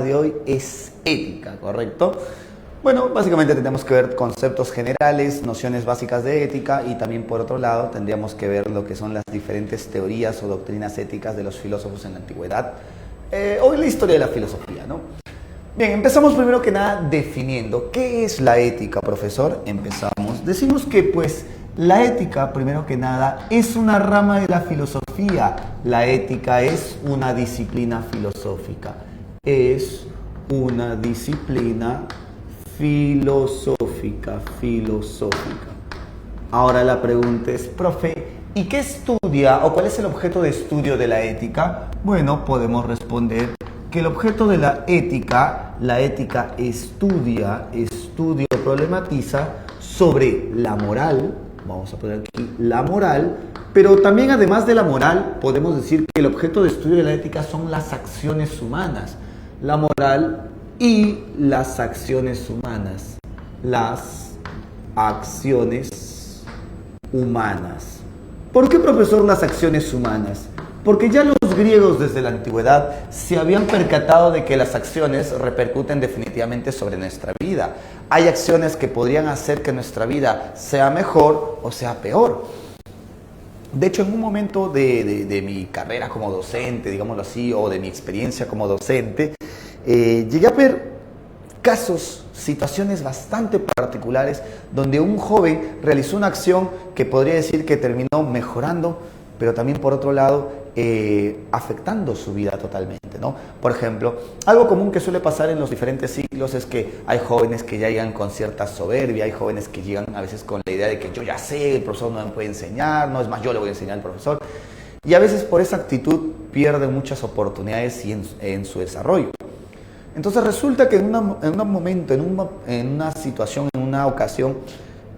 de hoy es ética, ¿correcto? Bueno, básicamente tenemos que ver conceptos generales, nociones básicas de ética y también por otro lado tendríamos que ver lo que son las diferentes teorías o doctrinas éticas de los filósofos en la antigüedad o en la historia de la filosofía, ¿no? Bien, empezamos primero que nada definiendo qué es la ética, profesor. Empezamos. Decimos que pues la ética, primero que nada, es una rama de la filosofía. La ética es una disciplina filosófica. Es una disciplina filosófica. Ahora la pregunta es, profe, ¿y qué estudia o cuál es el objeto de estudio de la ética? Bueno, podemos responder que el objeto de la ética estudia, problematiza sobre la moral, vamos a poner aquí la moral, pero también además de la moral, podemos decir que el objeto de estudio de la ética son las acciones humanas, la moral y las acciones humanas, las acciones humanas. ¿Por qué, profesor, las acciones humanas? Porque ya los griegos desde la antigüedad se habían percatado de que las acciones repercuten definitivamente sobre nuestra vida. Hay acciones que podrían hacer que nuestra vida sea mejor o sea peor. De hecho, en un momento de mi carrera como docente, digámoslo así, o de mi experiencia como docente, llegué a ver casos, situaciones bastante particulares donde un joven realizó una acción que podría decir que terminó mejorando, pero también por otro lado afectando su vida totalmente, ¿no? Por ejemplo, algo común que suele pasar en los diferentes ciclos es que hay jóvenes que ya llegan con cierta soberbia, hay jóvenes que llegan a veces con la idea de que yo ya sé, el profesor no me puede enseñar, no es más, yo le voy a enseñar al profesor, y a veces por esa actitud pierden muchas oportunidades en su desarrollo. Entonces resulta que en un momento, en una situación, en una ocasión,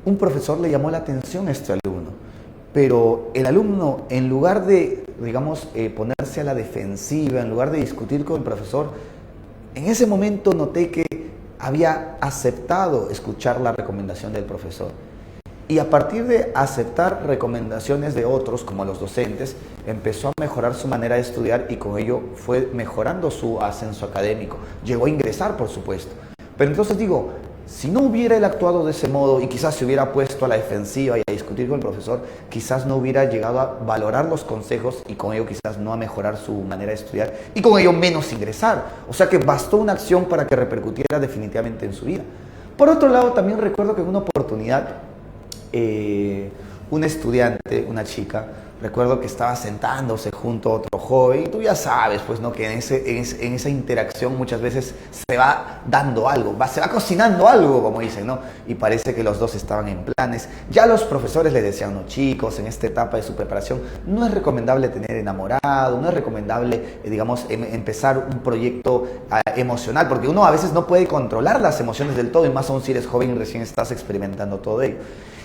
un profesor le llamó la atención a este alumno. Pero el alumno, en lugar de, digamos, ponerse a la defensiva, en lugar de discutir con el profesor, en ese momento noté que había aceptado escuchar la recomendación del profesor. Y a partir de aceptar recomendaciones de otros, como los docentes, empezó a mejorar su manera de estudiar y con ello fue mejorando su ascenso académico. Llegó a ingresar, por supuesto. Pero entonces digo, si no hubiera él actuado de ese modo y quizás se hubiera puesto a la defensiva y a discutir con el profesor, quizás no hubiera llegado a valorar los consejos y con ello quizás no a mejorar su manera de estudiar y con ello menos ingresar. O sea que bastó una acción para que repercutiera definitivamente en su vida. Por otro lado, también recuerdo que en una oportunidad, una estudiante, una chica, recuerdo que estaba sentándose junto a otro joven y tú ya sabes, pues, ¿no? Que en esa interacción muchas veces se va dando algo, se va cocinando algo, como dicen, ¿no? Y parece que los dos estaban en planes. Ya los profesores le decían, no, chicos, en esta etapa de su preparación no es recomendable tener enamorado, no es recomendable, digamos, empezar un proyecto emocional, porque uno a veces no puede controlar las emociones del todo, y más aún si eres joven y recién estás experimentando todo ello.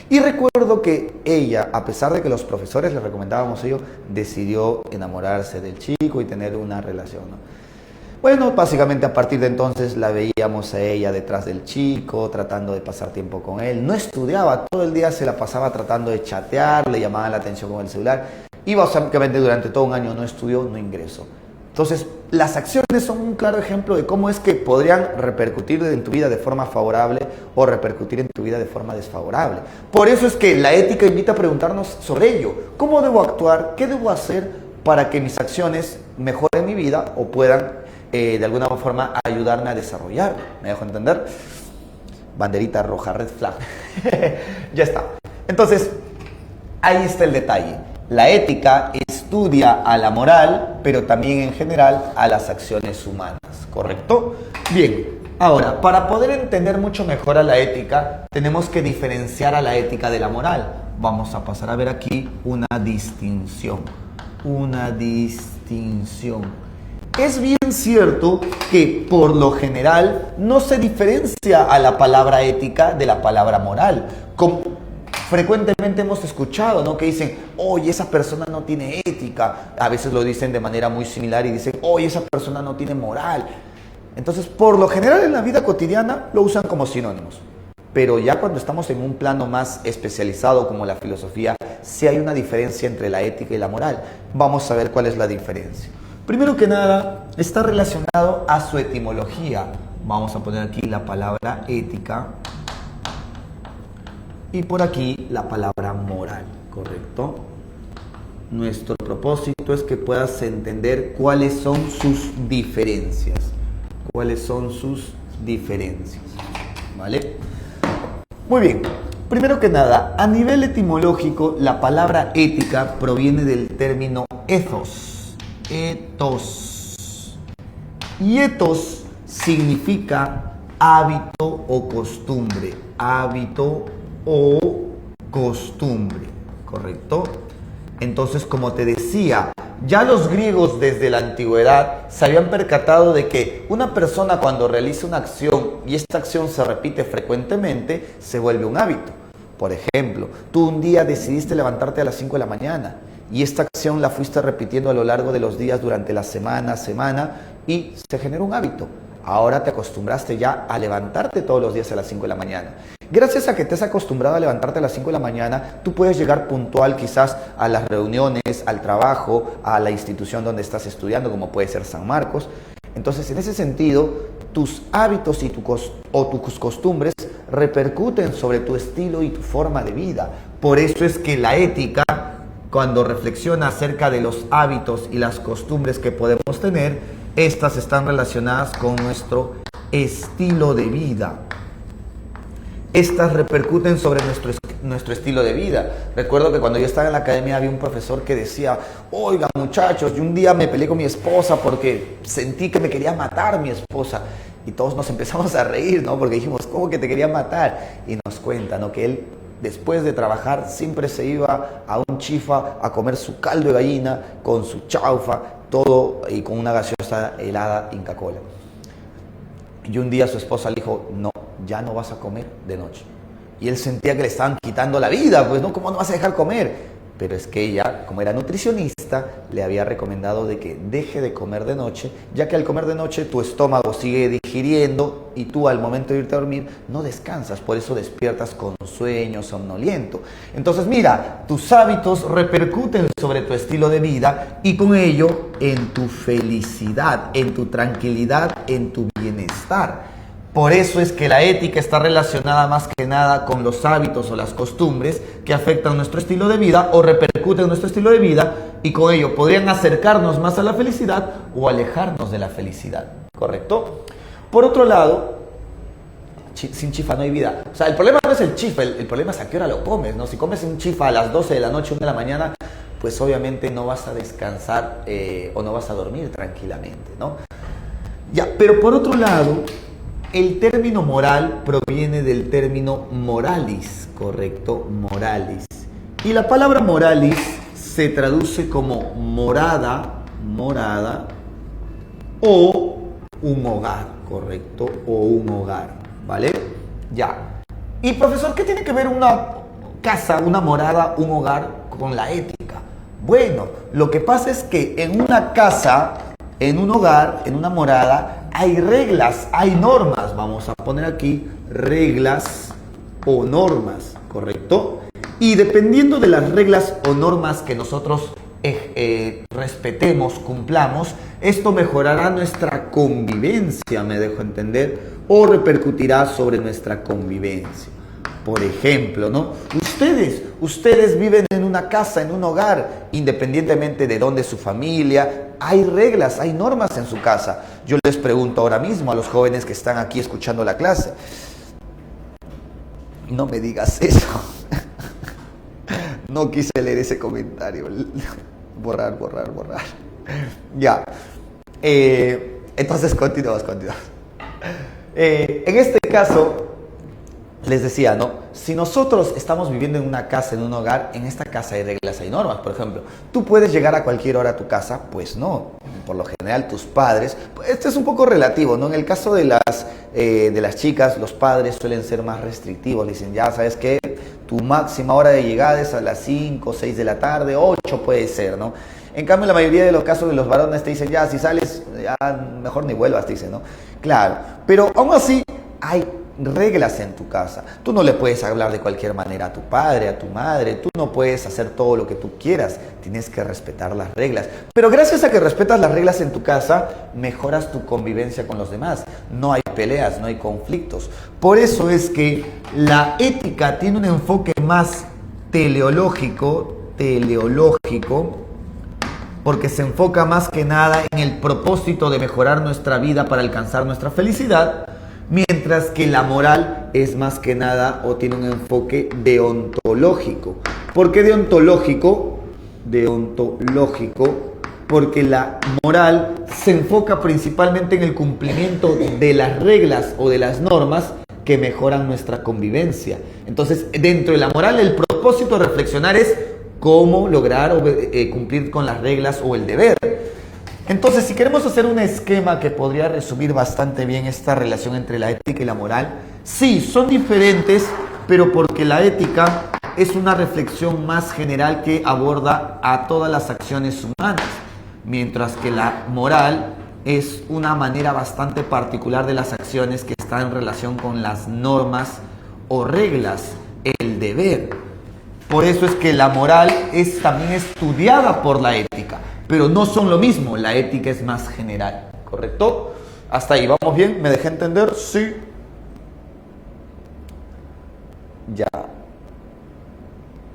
Y recuerdo que ella, a pesar de que los profesores le recomendábamos ello, decidió enamorarse del chico y tener una relación, ¿no? Bueno, básicamente a partir de entonces la veíamos a ella detrás del chico, tratando de pasar tiempo con él. No estudiaba, todo el día se la pasaba tratando de chatear, le llamaban la atención con el celular. Y básicamente durante todo un año no estudió, no ingresó. Entonces, las acciones son un claro ejemplo de cómo es que podrían repercutir en tu vida de forma favorable o repercutir en tu vida de forma desfavorable. Por eso es que la ética invita a preguntarnos sobre ello. ¿Cómo debo actuar? ¿Qué debo hacer para que mis acciones mejoren mi vida o puedan, de alguna forma, ayudarme a desarrollar? ¿Me dejo entender? Banderita roja, red flag. Ya está. Entonces, ahí está el detalle. La ética estudia a la moral, pero también en general a las acciones humanas, ¿correcto? Bien, ahora, para poder entender mucho mejor a la ética, tenemos que diferenciar a la ética de la moral. Vamos a pasar a ver aquí una distinción. Es bien cierto que por lo general no se diferencia a la palabra ética de la palabra moral. Frecuentemente hemos escuchado, ¿no?, que dicen, oye, esa persona no tiene ética. A veces lo dicen de manera muy similar y dicen, oye, esa persona no tiene moral. Entonces, por lo general en la vida cotidiana lo usan como sinónimos. Pero ya cuando estamos en un plano más especializado como la filosofía, sí hay una diferencia entre la ética y la moral. Vamos a ver cuál es la diferencia. Primero que nada, está relacionado a su etimología. Vamos a poner aquí la palabra ética y por aquí la palabra moral, ¿correcto? Nuestro propósito es que puedas entender cuáles son sus diferencias. ¿Cuáles son sus diferencias? ¿Vale? Muy bien. Primero que nada, a nivel etimológico, la palabra ética proviene del término ethos. Ethos. Y ethos significa hábito o costumbre. Hábito o costumbre. ¿Correcto? Entonces, como te decía, ya los griegos desde la antigüedad se habían percatado de que una persona cuando realiza una acción y esta acción se repite frecuentemente, se vuelve un hábito. Por ejemplo, tú un día decidiste levantarte a las 5 de la mañana y esta acción la fuiste repitiendo a lo largo de los días durante la semana y se generó un hábito. Ahora te acostumbraste ya a levantarte todos los días a las 5 de la mañana. Gracias a que te has acostumbrado a levantarte a las 5 de la mañana, tú puedes llegar puntual quizás a las reuniones, al trabajo, a la institución donde estás estudiando, como puede ser San Marcos. Entonces, en ese sentido, tus hábitos y tus costumbres repercuten sobre tu estilo y tu forma de vida. Por eso es que la ética, cuando reflexiona acerca de los hábitos y las costumbres que podemos tener, estas están relacionadas con nuestro estilo de vida. Estas repercuten sobre nuestro estilo de vida. Recuerdo que cuando yo estaba en la academia había un profesor que decía: oiga muchachos, yo un día me peleé con mi esposa porque sentí que me quería matar mi esposa. Y todos nos empezamos a reír, ¿no? Porque dijimos: ¿cómo que te quería matar? Y nos cuenta, ¿no? Que él, después de trabajar, siempre se iba a un chifa a comer su caldo de gallina con su chaufa, todo, y con una gaseosa helada Inca Kola. Y un día su esposa le dijo: no, ya no vas a comer de noche. Y él sentía que le estaban quitando la vida, pues no, ¿cómo no vas a dejar comer? Pero es que ella, como era nutricionista, le había recomendado de que deje de comer de noche, ya que al comer de noche tu estómago sigue digiriendo y tú al momento de irte a dormir no descansas, por eso despiertas con sueño, somnoliento. Entonces mira, tus hábitos repercuten sobre tu estilo de vida y con ello en tu felicidad, en tu tranquilidad, en tu bienestar. Por eso es que la ética está relacionada más que nada con los hábitos o las costumbres que afectan nuestro estilo de vida o repercuten en nuestro estilo de vida y con ello podrían acercarnos más a la felicidad o alejarnos de la felicidad, ¿correcto? Por otro lado, sin chifa no hay vida. O sea, el problema no es el chifa, el problema es a qué hora lo comes, ¿no? Si comes un chifa a las 12 de la noche, 1 de la mañana, pues obviamente no vas a descansar o no vas a dormir tranquilamente, ¿no? Ya, pero por otro lado, el término moral proviene del término moralis, ¿correcto? Moralis. Y la palabra moralis se traduce como morada o un hogar, ¿correcto? O un hogar, ¿vale? Ya. Y profesor, ¿qué tiene que ver una casa, una morada, un hogar con la ética? Bueno, lo que pasa es que en una casa, en un hogar, en una morada, hay reglas, hay normas. Vamos a poner aquí reglas o normas, ¿correcto? Y dependiendo de las reglas o normas que nosotros respetemos, cumplamos, esto mejorará nuestra convivencia, me dejo entender, o repercutirá sobre nuestra convivencia. Por ejemplo, ¿no? Ustedes viven en una casa, en un hogar, independientemente de dónde es su familia, hay reglas, hay normas en su casa. Yo les pregunto ahora mismo a los jóvenes que están aquí escuchando la clase, no me digas eso. No quise leer ese comentario. Borrar. Ya. Entonces continuamos. En este caso, les decía, ¿no? Si nosotros estamos viviendo en una casa, en un hogar, en esta casa hay reglas, hay normas. Por ejemplo, ¿tú puedes llegar a cualquier hora a tu casa? Pues no. Por lo general, tus padres, pues esto es un poco relativo, ¿no? En el caso de las chicas, los padres suelen ser más restrictivos. Le dicen, ya, ¿sabes qué? Tu máxima hora de llegada es a las 5, 6 de la tarde, 8 puede ser, ¿no? En cambio, en la mayoría de los casos de los varones te dicen, ya, si sales, ya mejor ni vuelvas, te dicen, ¿no? Claro, pero aún así hay reglas en tu casa. Tú no le puedes hablar de cualquier manera a tu padre, a tu madre. Tú no puedes hacer todo lo que tú quieras. Tienes que respetar las reglas. Pero gracias a que respetas las reglas en tu casa, mejoras tu convivencia con los demás. No hay peleas, no hay conflictos. Por eso es que la ética tiene un enfoque más teleológico, porque se enfoca más que nada en el propósito de mejorar nuestra vida para alcanzar nuestra felicidad, mientras que la moral es más que nada o tiene un enfoque deontológico. ¿Por qué deontológico? Deontológico porque la moral se enfoca principalmente en el cumplimiento de las reglas o de las normas que mejoran nuestra convivencia. Entonces, dentro de la moral, el propósito de reflexionar es cómo lograr cumplir con las reglas o el deber. Entonces, si queremos hacer un esquema que podría resumir bastante bien esta relación entre la ética y la moral, sí, son diferentes, pero porque la ética es una reflexión más general que aborda a todas las acciones humanas, mientras que la moral es una manera bastante particular de las acciones que están en relación con las normas o reglas, el deber. Por eso es que la moral es también estudiada por la ética, pero no son lo mismo, la ética es más general, ¿correcto? Hasta ahí, ¿vamos bien? ¿Me dejé entender? Sí. Ya.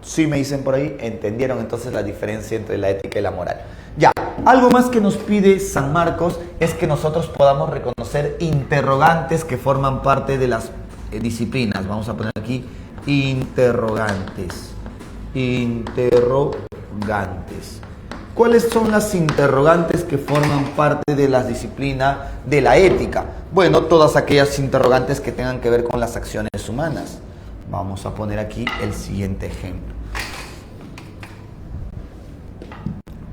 Sí me dicen por ahí, entendieron entonces la diferencia entre la ética y la moral. Ya, algo más que nos pide San Marcos es que nosotros podamos reconocer interrogantes que forman parte de las disciplinas. Vamos a poner aquí interrogantes. Interrogantes. ¿Cuáles son las interrogantes que forman parte de la disciplina de la ética? Bueno, todas aquellas interrogantes que tengan que ver con las acciones humanas. Vamos a poner aquí el siguiente ejemplo.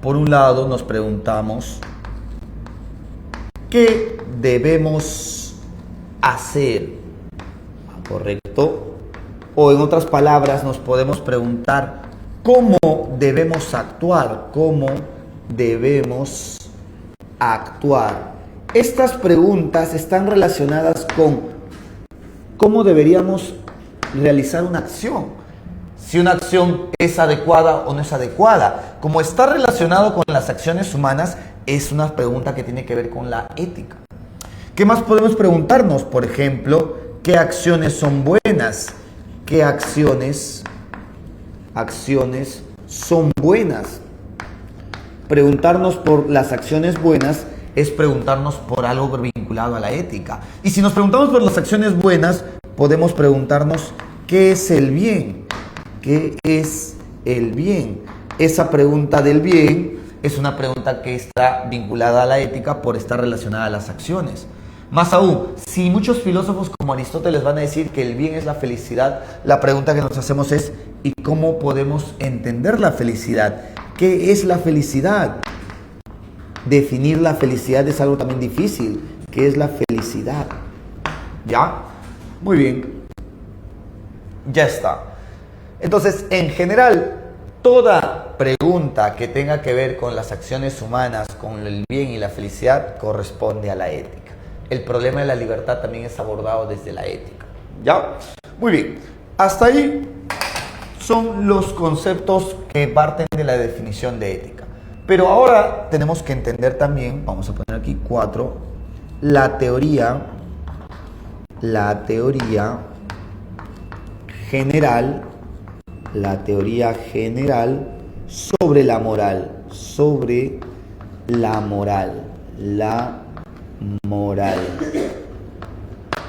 Por un lado nos preguntamos, ¿qué debemos hacer? ¿Correcto? O en otras palabras nos podemos preguntar, ¿cómo debemos actuar? ¿Cómo debemos actuar? Estas preguntas están relacionadas con cómo deberíamos realizar una acción. Si una acción es adecuada o no es adecuada. Como está relacionado con las acciones humanas, es una pregunta que tiene que ver con la ética. ¿Qué más podemos preguntarnos? Por ejemplo, ¿qué acciones son buenas? ¿Qué acciones son buenas? Preguntarnos por las acciones buenas es preguntarnos por algo vinculado a la ética. Y si nos preguntamos por las acciones buenas, podemos preguntarnos ¿qué es el bien? ¿Qué es el bien? Esa pregunta del bien es una pregunta que está vinculada a la ética por estar relacionada a las acciones. Más aún, si muchos filósofos como Aristóteles van a decir que el bien es la felicidad, la pregunta que nos hacemos es ¿y cómo podemos entender la felicidad? ¿Qué es la felicidad? Definir la felicidad es algo también difícil. ¿Qué es la felicidad? ¿Ya? Muy bien. Ya está. Entonces, en general, toda pregunta que tenga que ver con las acciones humanas, con el bien y la felicidad, corresponde a la ética. El problema de la libertad también es abordado desde la ética. ¿Ya? Muy bien. Hasta ahí son los conceptos que parten de la definición de ética. Pero ahora tenemos que entender también, vamos a poner aquí 4, la teoría general sobre la moral,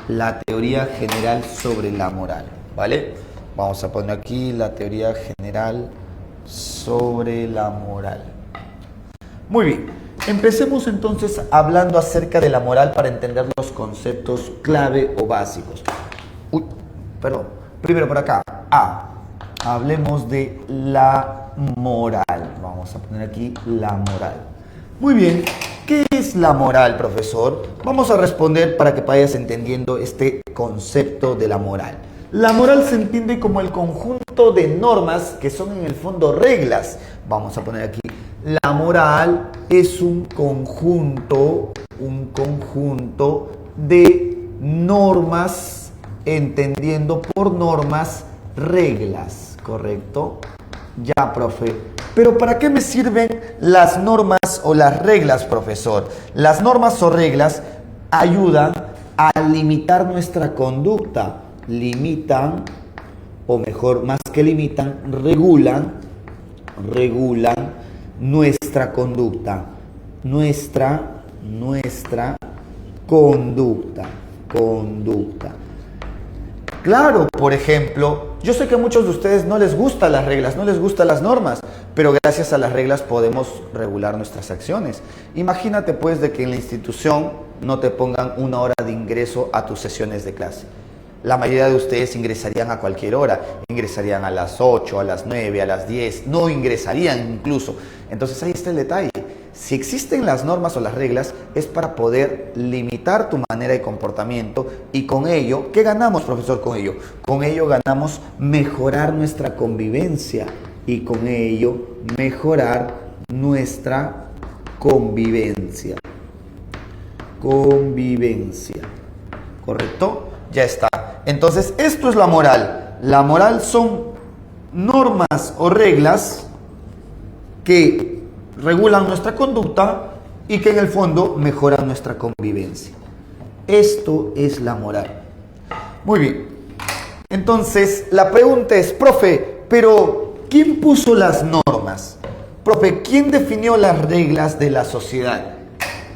la teoría general sobre la moral, ¿vale? Vamos a poner aquí la teoría general sobre la moral. Muy bien, empecemos entonces hablando acerca de la moral para entender los conceptos clave o básicos. Primero por acá, hablemos de la moral. Vamos a poner aquí la moral. Muy bien, ¿qué es la moral, profesor? Vamos a responder para que vayas entendiendo este concepto de la moral. La moral se entiende como el conjunto de normas que son en el fondo reglas. Vamos a poner aquí, la moral es un conjunto de normas entendiendo por normas reglas, ¿correcto? Ya, profe. Pero ¿para qué me sirven las normas o las reglas, profesor? Las normas o reglas ayudan a limitar nuestra conducta. Limitan, o mejor, más que limitan, regulan nuestra conducta. Nuestra conducta. Claro, por ejemplo, yo sé que a muchos de ustedes no les gustan las reglas, no les gustan las normas, pero gracias a las reglas podemos regular nuestras acciones. Imagínate pues de que en la institución no te pongan una hora de ingreso a tus sesiones de clase. La mayoría de ustedes ingresarían a cualquier hora, ingresarían a las 8, a las 9, a las 10, no ingresarían incluso. Entonces ahí está el detalle. Si existen las normas o las reglas, es para poder limitar tu manera de comportamiento y con ello, ¿qué ganamos, profesor, con ello? Con ello ganamos mejorar nuestra convivencia y con ello mejorar nuestra convivencia. ¿Correcto? Ya está. Entonces, esto es la moral. La moral son normas o reglas que regulan nuestra conducta y que en el fondo mejoran nuestra convivencia. Esto es la moral. Muy bien. Entonces, la pregunta es, profe, pero ¿quién puso las normas? Profe, ¿quién definió las reglas de la sociedad?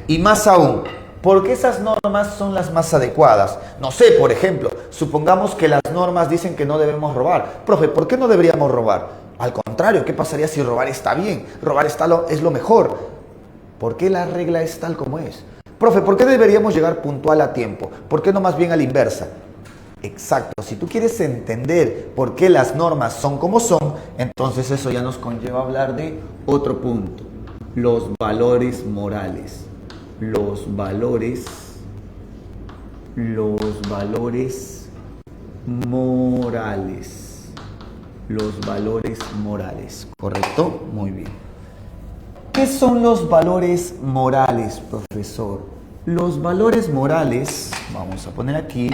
Y más aún, ¿por qué esas normas son las más adecuadas? No sé, por ejemplo, supongamos que las normas dicen que no debemos robar. Profe, ¿por qué no deberíamos robar? Al contrario, ¿qué pasaría si robar está bien? Robar es lo mejor. ¿Por qué la regla es tal como es? Profe, ¿por qué deberíamos llegar puntual a tiempo? ¿Por qué no más bien a la inversa? Exacto, si tú quieres entender por qué las normas son como son, entonces eso ya nos conlleva a hablar de otro punto. Los valores morales. Los valores morales, ¿correcto? Muy bien. ¿Qué son los valores morales, profesor? Los valores morales, vamos a poner aquí,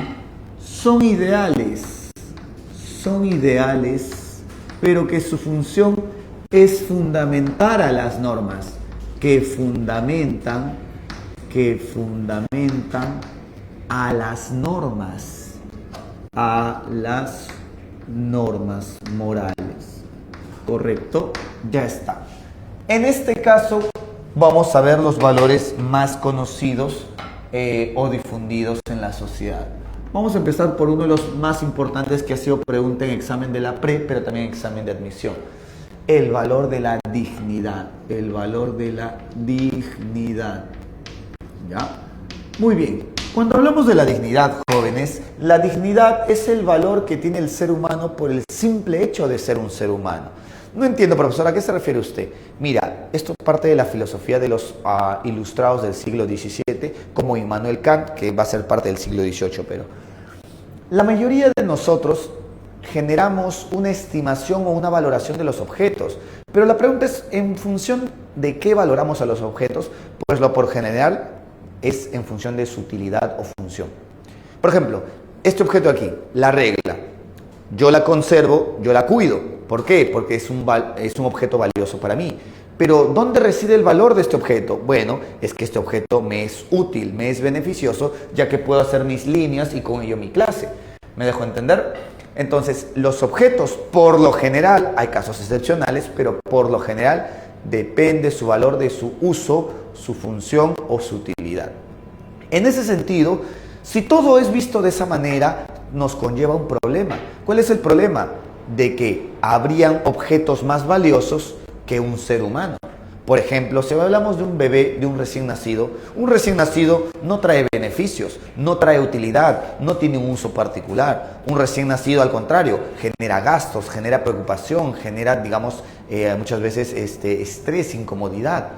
son ideales, pero que su función es fundamentar a las normas, que fundamentan a las normas morales. ¿Correcto? Ya está. En este caso vamos a ver los valores más conocidos o difundidos en la sociedad. Vamos a empezar por uno de los más importantes que ha sido pregunta en examen de la pre, pero también en examen de admisión. El valor de la dignidad. El valor de la dignidad. ¿Ya? Muy bien. Cuando hablamos de la dignidad, jóvenes, la dignidad es el valor que tiene el ser humano por el simple hecho de ser un ser humano. No entiendo, profesor, ¿a qué se refiere usted? Mira, esto es parte de la filosofía de los ilustrados del siglo XVII, como Immanuel Kant, que va a ser parte del siglo XVIII, pero la mayoría de nosotros generamos una estimación o una valoración de los objetos, pero la pregunta es, ¿en función de qué valoramos a los objetos? Pues lo por general es en función de su utilidad o función. Por ejemplo, este objeto aquí, la regla, yo la conservo, yo la cuido. ¿Por qué? Porque es un objeto valioso para mí. Pero ¿dónde reside el valor de este objeto? Bueno, es que este objeto me es útil, me es beneficioso, ya que puedo hacer mis líneas y con ello mi clase. ¿Me dejo entender? Entonces, los objetos, por lo general, hay casos excepcionales, pero por lo general depende su valor de su uso, su función o su utilidad. En ese sentido, si todo es visto de esa manera, nos conlleva un problema. ¿Cuál es el problema? De que habrían objetos más valiosos que un ser humano. Por ejemplo, si hablamos de un bebé, de un recién nacido no trae beneficios, no trae utilidad, no tiene un uso particular. Un recién nacido, al contrario, genera gastos, genera preocupación, genera, digamos, muchas veces estrés, incomodidad.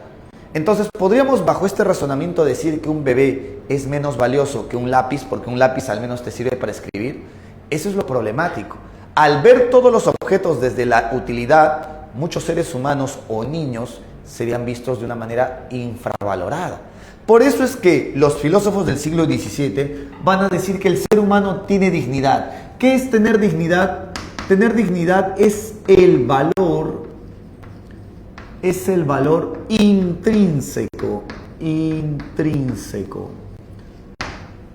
Entonces, podríamos bajo este razonamiento decir que un bebé es menos valioso que un lápiz, porque un lápiz al menos te sirve para escribir. Eso es lo problemático. Al ver todos los objetos desde la utilidad, muchos seres humanos o niños serían vistos de una manera infravalorada. Por eso es que los filósofos del siglo XVII van a decir que el ser humano tiene dignidad. ¿Qué es tener dignidad? Tener dignidad es el valor intrínseco,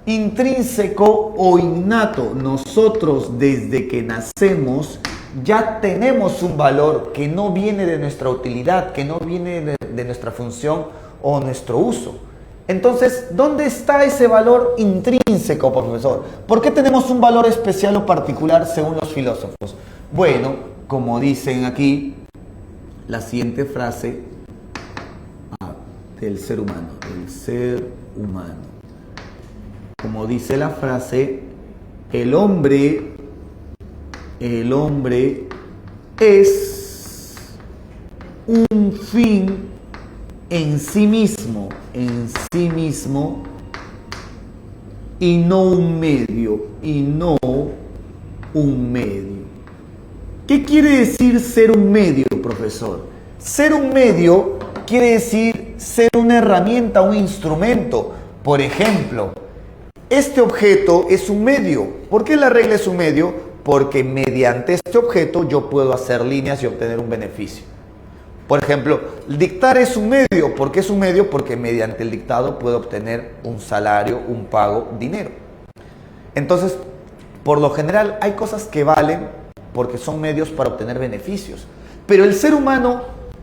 intrínseco o innato. Nosotros desde que nacemos ya tenemos un valor que no viene de nuestra utilidad, que no viene de nuestra función o nuestro uso. Entonces, ¿dónde está ese valor intrínseco, profesor? ¿Por qué tenemos un valor especial o particular según los filósofos? Bueno, como dicen aquí, la siguiente frase del ser humano, el ser humano. Como dice la frase, el hombre es un fin en sí mismo, y no un medio, ¿Qué quiere decir ser un medio, profesor? Ser un medio quiere decir ser una herramienta, un instrumento. Por ejemplo, este objeto es un medio. ¿Por qué la regla es un medio? Porque mediante este objeto yo puedo hacer líneas y obtener un beneficio. Por ejemplo, dictar es un medio. ¿Por qué es un medio? Porque mediante el dictado puedo obtener un salario, un pago, dinero. Entonces, por lo general hay cosas que valen porque son medios para obtener beneficios. Pero el ser humano,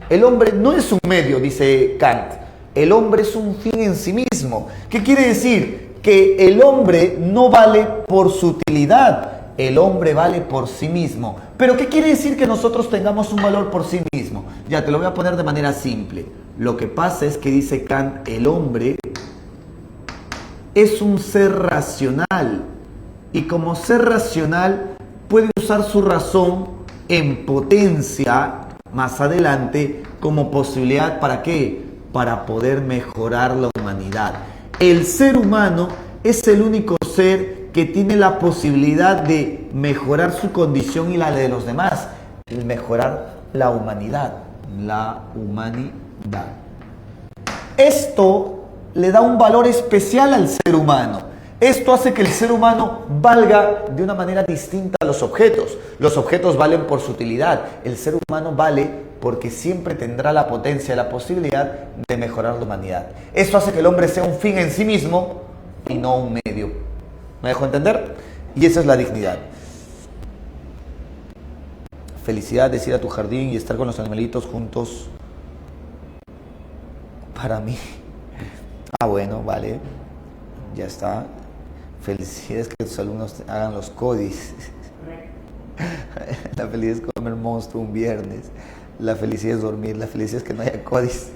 el hombre no es un medio, dice Kant. El hombre es un fin en sí mismo. ¿Qué quiere decir? Que el hombre no vale por su utilidad. El hombre vale por sí mismo. ¿Pero qué quiere decir que nosotros tengamos un valor por sí mismo? Ya te lo voy a poner de manera simple. Lo que pasa es que dice Kant, el hombre es un ser racional. Y como ser racional puede usar su razón en potencia más adelante como posibilidad ¿para qué? Para poder mejorar la humanidad. El ser humano es el único ser que tiene la posibilidad de mejorar su condición y la de los demás, mejorar la humanidad. Esto le da un valor especial al ser humano. Esto hace que el ser humano valga de una manera distinta a los objetos. Los objetos valen por su utilidad. El ser humano vale porque siempre tendrá la potencia, la posibilidad de mejorar la humanidad. Esto hace que el hombre sea un fin en sí mismo y no un medio. ¿Me dejo entender? Y esa es la dignidad. Felicidad de ir a tu jardín y estar con los animalitos juntos. Para mí. Bueno, vale. Ya está. Felicidades que tus alumnos hagan los codis. La felicidad es comer monstruo un viernes. La felicidad es dormir. La felicidad es que no haya codis.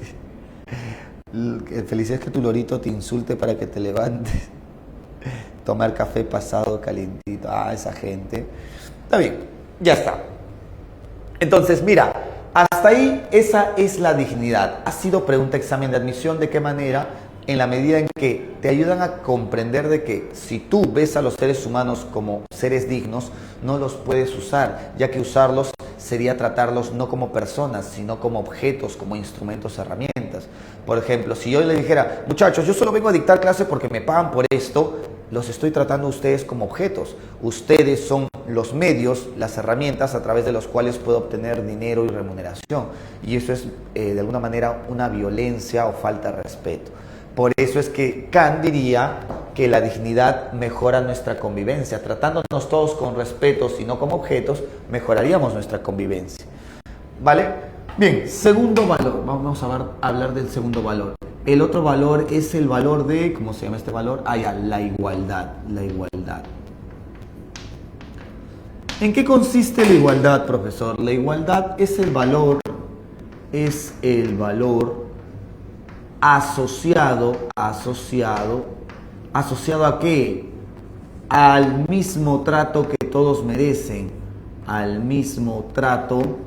La felicidad es que tu lorito te insulte para que te levantes. Tomar café pasado calientito. Esa gente. Está bien, ya está. Entonces, mira, hasta ahí esa es la dignidad. Ha sido pregunta examen de admisión. ¿De qué manera? En la medida en que te ayudan a comprender de que si tú ves a los seres humanos como seres dignos, no los puedes usar, ya que usarlos sería tratarlos no como personas, sino como objetos, como instrumentos, herramientas. Por ejemplo, si yo le dijera, muchachos, yo solo vengo a dictar clase porque me pagan por esto, los estoy tratando a ustedes como objetos. Ustedes son los medios, las herramientas a través de los cuales puedo obtener dinero y remuneración. Y eso es, de alguna manera, una violencia o falta de respeto. Por eso es que Kant diría que la dignidad mejora nuestra convivencia. Tratándonos todos con respeto y no como objetos, mejoraríamos nuestra convivencia. ¿Vale? Bien, segundo valor. Vamos a hablar del segundo valor. El otro valor es el valor de, ¿cómo se llama este valor? La igualdad. La igualdad. ¿En qué consiste la igualdad, profesor? La igualdad es el valor asociado ¿a qué? Al mismo trato que todos merecen, al mismo trato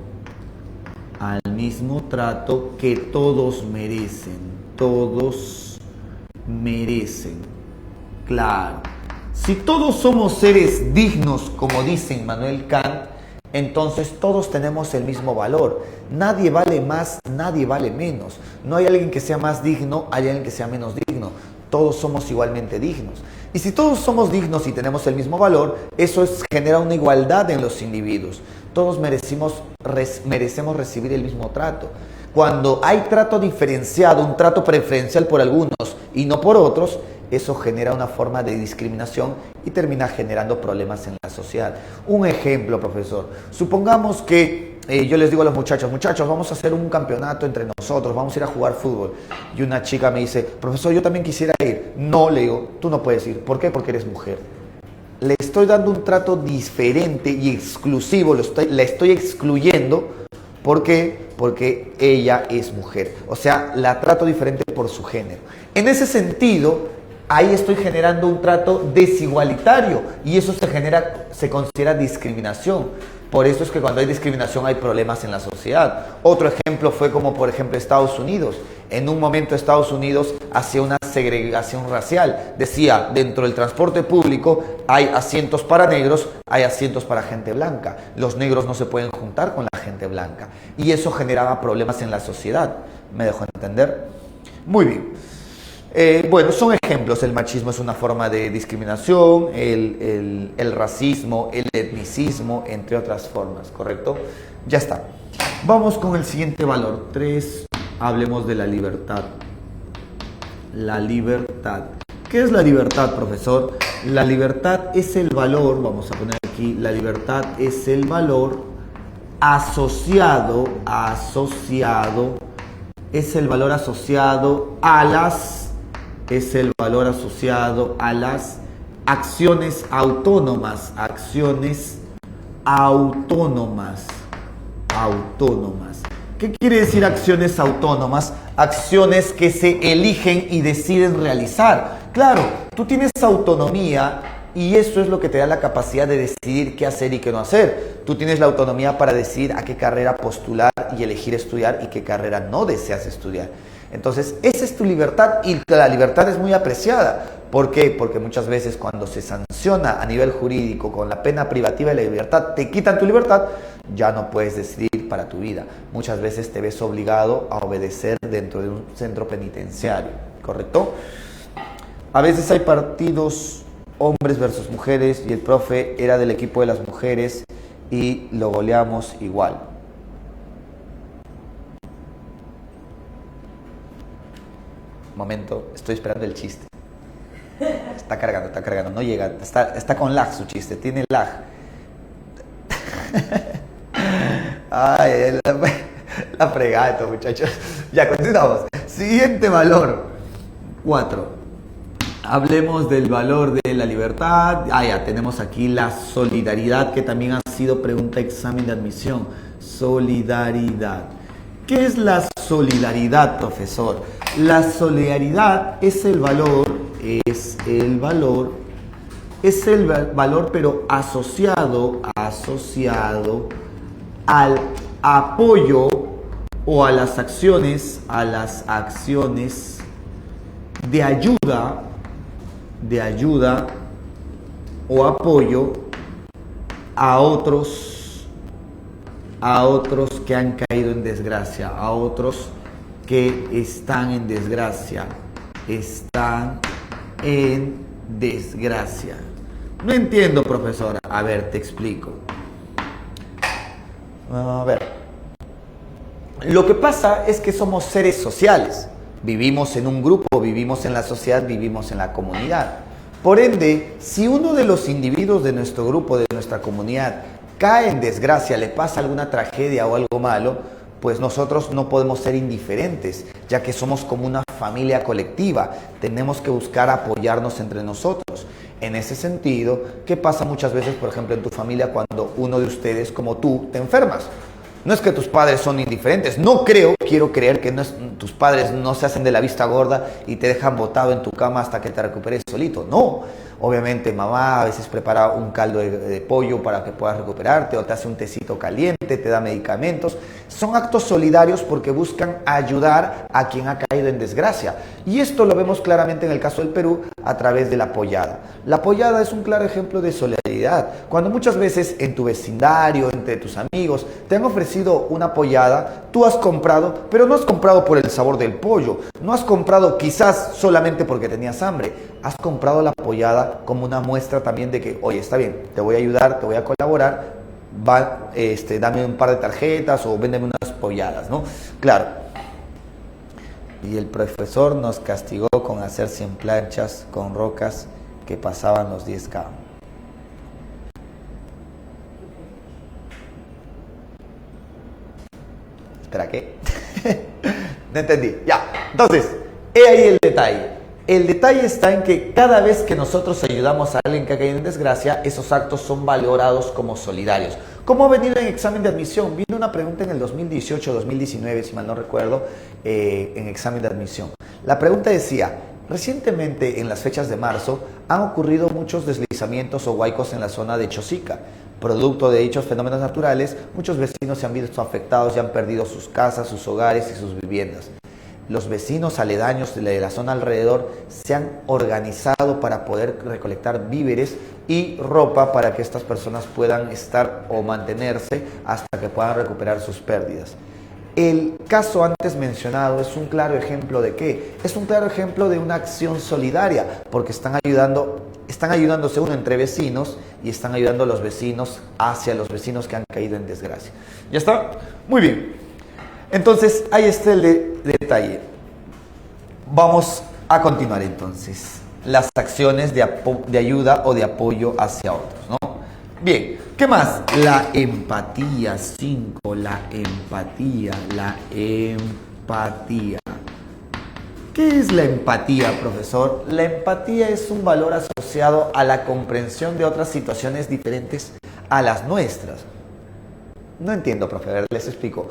que todos merecen, claro. Si todos somos seres dignos, como dice Immanuel Kant, Entonces todos tenemos el mismo valor. Nadie vale más, nadie vale menos. No hay alguien que sea más digno, hay alguien que sea menos digno. Todos somos igualmente dignos. Y si todos somos dignos y tenemos el mismo valor, eso genera una igualdad en los individuos. Todos merecemos recibir el mismo trato. Cuando hay trato diferenciado, un trato preferencial por algunos y no por otros, eso genera una forma de discriminación y termina generando problemas en la sociedad. Un ejemplo, profesor. Supongamos que yo les digo a los muchachos, vamos a hacer un campeonato entre nosotros, vamos a ir a jugar fútbol. Y una chica me dice, profesor, yo también quisiera ir. No, le digo, tú no puedes ir. ¿Por qué? Porque eres mujer. Le estoy dando un trato diferente y exclusivo, la estoy excluyendo. ¿Por qué? Porque ella es mujer. O sea, la trato diferente por su género. En ese sentido, ahí estoy generando un trato desigualitario y eso se considera discriminación. Por eso es que cuando hay discriminación hay problemas en la sociedad. Otro ejemplo fue como por ejemplo Estados Unidos. En un momento Estados Unidos hacía una segregación racial. Decía, dentro del transporte público hay asientos para negros, hay asientos para gente blanca. Los negros no se pueden juntar con la gente blanca. Y eso generaba problemas en la sociedad. ¿Me dejo entender? Muy bien. Bueno, son ejemplos. El machismo es una forma de discriminación, el racismo, el etnicismo, entre otras formas, ¿correcto? Ya está. Vamos con el siguiente valor. 3. Hablemos de la libertad. La libertad. ¿Qué es la libertad, profesor? La libertad es el valor, vamos a poner aquí, la libertad es el valor asociado, es el valor asociado a las acciones autónomas, ¿Qué quiere decir acciones autónomas? Acciones que se eligen y deciden realizar. Claro, tú tienes autonomía y eso es lo que te da la capacidad de decidir qué hacer y qué no hacer. Tú tienes la autonomía para decidir a qué carrera postular y elegir estudiar y qué carrera no deseas estudiar. Entonces, esa es tu libertad y la libertad es muy apreciada. ¿Por qué? Porque muchas veces cuando se sanciona a nivel jurídico con la pena privativa de la libertad, te quitan tu libertad, ya no puedes decidir para tu vida. Muchas veces te ves obligado a obedecer dentro de un centro penitenciario, ¿correcto? A veces hay partidos hombres versus mujeres y el profe era del equipo de las mujeres y lo goleamos igual. Momento, estoy esperando el chiste. Está cargando, no llega, está con lag su chiste, tiene lag. Ay, la fregada estos muchachos. Ya, continuamos. Siguiente valor. 4. Hablemos del valor de la libertad. Ya tenemos aquí la solidaridad, que también ha sido pregunta de examen de admisión. Solidaridad. ¿Qué es la solidaridad, profesor? La solidaridad es el valor, pero asociado al apoyo o a las acciones de ayuda o apoyo a otros que han caído en desgracia, a otros que están en desgracia. No entiendo, profesora. A ver, te explico. A ver. Lo que pasa es que somos seres sociales. Vivimos en un grupo, vivimos en la sociedad, vivimos en la comunidad. Por ende, si uno de los individuos de nuestro grupo, de nuestra comunidad, cae en desgracia, le pasa alguna tragedia o algo malo, pues nosotros no podemos ser indiferentes, ya que somos como una familia colectiva. Tenemos que buscar apoyarnos entre nosotros. En ese sentido, ¿qué pasa muchas veces, por ejemplo, en tu familia cuando uno de ustedes, como tú, te enfermas? No es que tus padres son indiferentes. Quiero creer que tus padres no se hacen de la vista gorda y te dejan botado en tu cama hasta que te recuperes solito. No. Obviamente mamá a veces prepara un caldo de pollo para que puedas recuperarte o te hace un tecito caliente, te da medicamentos. Son actos solidarios porque buscan ayudar a quien ha caído en desgracia. Y esto lo vemos claramente en el caso del Perú a través de la pollada. La pollada es un claro ejemplo de solidaridad. Cuando muchas veces en tu vecindario, entre tus amigos, te han ofrecido una pollada, tú has comprado, pero no has comprado por el sabor del pollo. No has comprado quizás solamente porque tenías hambre. Has comprado la pollada como una muestra también de que, oye, está bien, te voy a ayudar, te voy a colaborar, dame un par de tarjetas o véndeme unas polladas, ¿no? Claro. Y el profesor nos castigó con hacer 100 planchas con rocas que pasaban los 10K. Espera, ¿qué? No entendí. Ya, entonces, he ahí el detalle. El detalle está en que cada vez que nosotros ayudamos a alguien que ha caído en desgracia, esos actos son valorados como solidarios. ¿Cómo ha venido en examen de admisión? Vino una pregunta en el 2018-2019, si mal no recuerdo, en examen de admisión. La pregunta decía, recientemente en las fechas de marzo han ocurrido muchos deslizamientos o huaicos en la zona de Chosica. Producto de dichos fenómenos naturales, muchos vecinos se han visto afectados y han perdido sus casas, sus hogares y sus viviendas. Los vecinos aledaños de la zona alrededor se han organizado para poder recolectar víveres y ropa para que estas personas puedan estar o mantenerse hasta que puedan recuperar sus pérdidas. El caso antes mencionado es un claro ejemplo de ¿qué? Es un claro ejemplo de una acción solidaria, porque están ayudándose uno entre vecinos y están ayudando a los vecinos hacia los vecinos que han caído en desgracia. ¿Ya está? Muy bien. Entonces, ahí está el detalle. Vamos a continuar entonces. Las acciones de ayuda o de apoyo hacia otros, ¿no? Bien, ¿qué más? La empatía, 5, la empatía. ¿Qué es la empatía, profesor? La empatía es un valor asociado a la comprensión de otras situaciones diferentes a las nuestras. No entiendo, profe, les explico.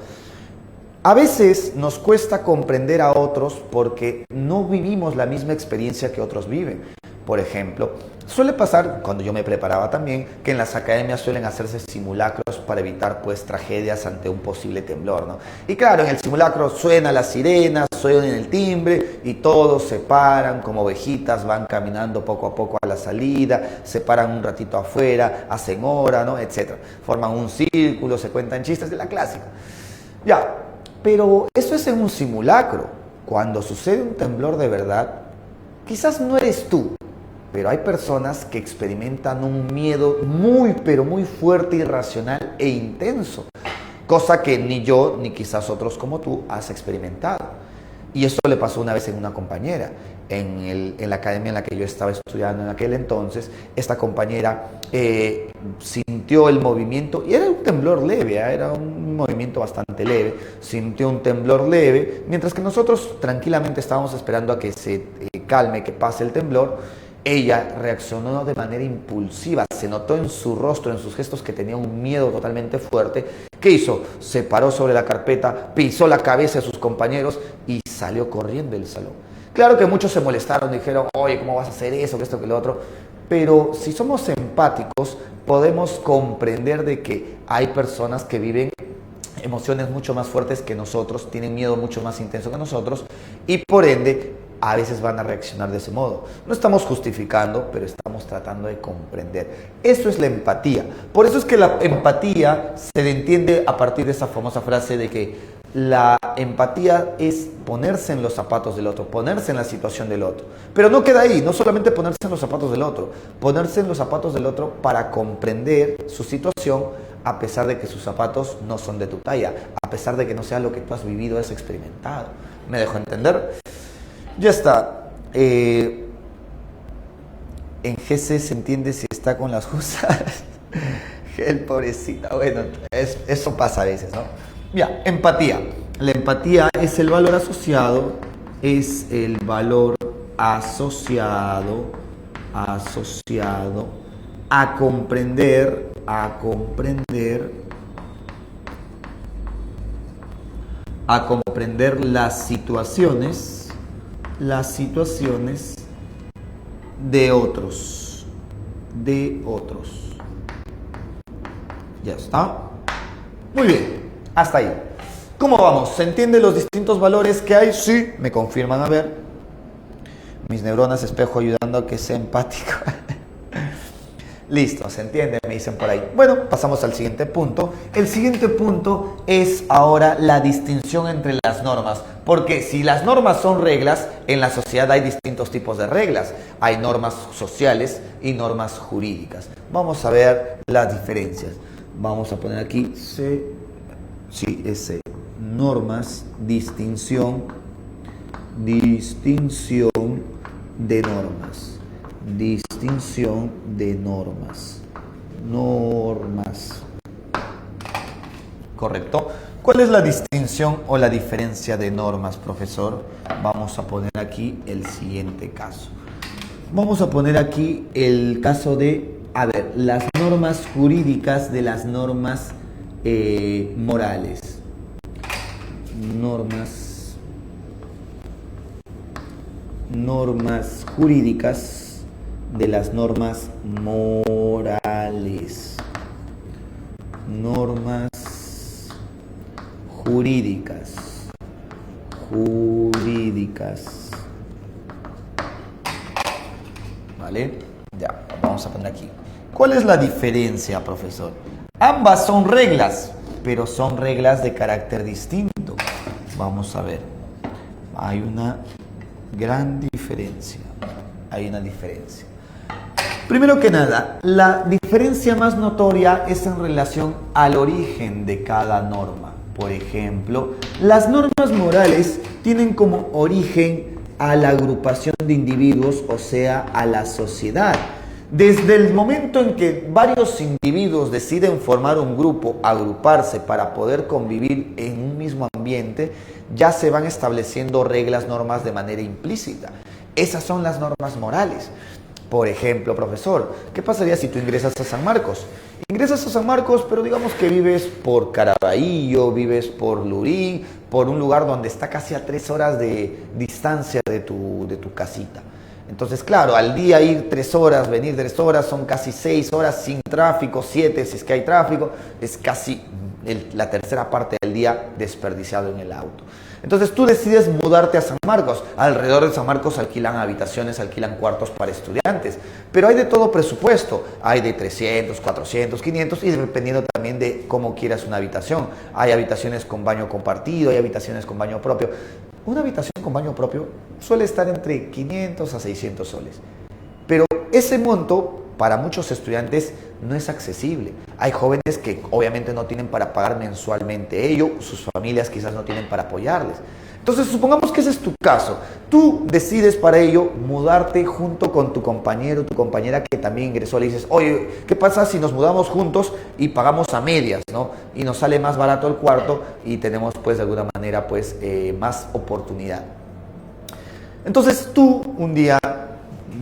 A veces nos cuesta comprender a otros porque no vivimos la misma experiencia que otros viven. Por ejemplo, suele pasar, cuando yo me preparaba también, que en las academias suelen hacerse simulacros para evitar pues tragedias ante un posible temblor, ¿no? Y claro, en el simulacro suena la sirena, suena el timbre y todos se paran como ovejitas, van caminando poco a poco a la salida, se paran un ratito afuera, hacen hora, ¿no? Etcétera. Forman un círculo, se cuentan chistes de la clásica. Ya. Pero eso es en un simulacro. Cuando sucede un temblor de verdad, quizás no eres tú, pero hay personas que experimentan un miedo muy, pero muy fuerte, irracional e intenso. Cosa que ni yo, ni quizás otros como tú, has experimentado. Y eso le pasó una vez en una compañera. En la academia en la que yo estaba estudiando en aquel entonces, esta compañera sintió el movimiento, y era un temblor leve, era un movimiento bastante leve, sintió un temblor leve, mientras que nosotros tranquilamente estábamos esperando a que se calme, que pase el temblor. Ella reaccionó de manera impulsiva, se notó en su rostro, en sus gestos que tenía un miedo totalmente fuerte. ¿Qué hizo? Se paró sobre la carpeta, pisó la cabeza de sus compañeros y salió corriendo del salón. Claro que muchos se molestaron, dijeron, oye, ¿cómo vas a hacer eso, que esto, que lo otro? Pero si somos empáticos, podemos comprender de que hay personas que viven emociones mucho más fuertes que nosotros, tienen miedo mucho más intenso que nosotros y por ende a veces van a reaccionar de ese modo. No estamos justificando, pero estamos tratando de comprender. Eso es la empatía. Por eso es que la empatía se entiende a partir de esa famosa frase de que la empatía es ponerse en los zapatos del otro, ponerse en la situación del otro. Pero no queda ahí, no solamente ponerse en los zapatos del otro, ponerse en los zapatos del otro para comprender su situación a pesar de que sus zapatos no son de tu talla, a pesar de que no sea lo que tú has vivido, has experimentado. ¿Me dejo entender? Ya está. En GC se entiende si está con las justas. El pobrecita. Bueno, eso pasa a veces, ¿no? Ya, empatía. La empatía es el valor asociado, a comprender las situaciones de otros. Ya está. Muy bien, hasta ahí. ¿Cómo vamos? ¿Se entienden los distintos valores que hay? Sí, me confirman, a ver. Mis neuronas espejo ayudando a que sea empático. Listo, se entiende, me dicen por ahí. Bueno, pasamos al siguiente punto. El siguiente punto es ahora la distinción entre las normas. Porque si las normas son reglas, en la sociedad hay distintos tipos de reglas. Hay normas sociales y normas jurídicas. Vamos a ver las diferencias. Vamos a poner aquí normas, distinción de normas. Distinción de normas. Normas. ¿Correcto? ¿Cuál es la distinción o la diferencia de normas, profesor? Vamos a poner aquí el siguiente caso. Vamos a poner aquí el caso de, las normas jurídicas de las normas morales. Normas jurídicas de las normas morales. Normas jurídicas. ¿Vale? Ya, vamos a poner aquí. ¿Cuál es la diferencia, profesor? Ambas son reglas, pero son reglas de carácter distinto. Vamos a ver. Hay una gran diferencia. Primero que nada, la diferencia más notoria es en relación al origen de cada norma. Por ejemplo, las normas morales tienen como origen a la agrupación de individuos, o sea, a la sociedad. Desde el momento en que varios individuos deciden formar un grupo, agruparse para poder convivir en un mismo ambiente, ya se van estableciendo reglas, normas de manera implícita. Esas son las normas morales. Por ejemplo, profesor, ¿qué pasaría si tú ingresas a San Marcos? Ingresas a San Marcos, pero digamos que vives por Caraballo, vives por Lurín, por un lugar donde está casi a 3 horas de distancia de tu casita. Entonces, claro, al día ir 3 horas, venir 3 horas, son casi 6 horas sin tráfico, 7 si es que hay tráfico, es casi la tercera parte del día desperdiciado en el auto. Entonces tú decides mudarte a San Marcos. Alrededor de San Marcos alquilan habitaciones, alquilan cuartos para estudiantes. Pero hay de todo presupuesto. Hay de 300, 400, 500 y dependiendo también de cómo quieras una habitación. Hay habitaciones con baño compartido, hay habitaciones con baño propio. Una habitación con baño propio suele estar entre 500 a 600 soles. Pero ese monto para muchos estudiantes no es accesible. Hay jóvenes que obviamente no tienen para pagar mensualmente ello, sus familias quizás no tienen para apoyarles. Entonces, supongamos que ese es tu caso. Tú decides para ello mudarte junto con tu compañero, tu compañera que también ingresó. Le dices, oye, ¿qué pasa si nos mudamos juntos y pagamos a medias, ¿no? Y nos sale más barato el cuarto y tenemos, pues, de alguna manera, pues, más oportunidad. Entonces, tú un día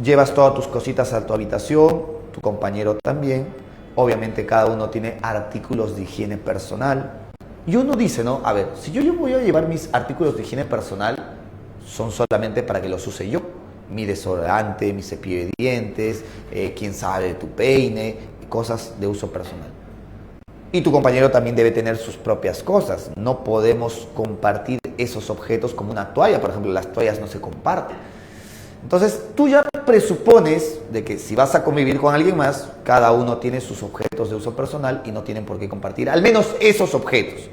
llevas todas tus cositas a tu habitación, tu compañero también. Obviamente cada uno tiene artículos de higiene personal. Y uno dice, ¿no? A ver, si yo voy a llevar mis artículos de higiene personal, son solamente para que los use yo. Mi desodorante, mi cepillo de dientes, quién sabe, tu peine, cosas de uso personal. Y tu compañero también debe tener sus propias cosas. No podemos compartir esos objetos como una toalla. Por ejemplo, las toallas no se comparten. Entonces, tú ya presupones de que si vas a convivir con alguien más, cada uno tiene sus objetos de uso personal y no tienen por qué compartir, al menos esos objetos.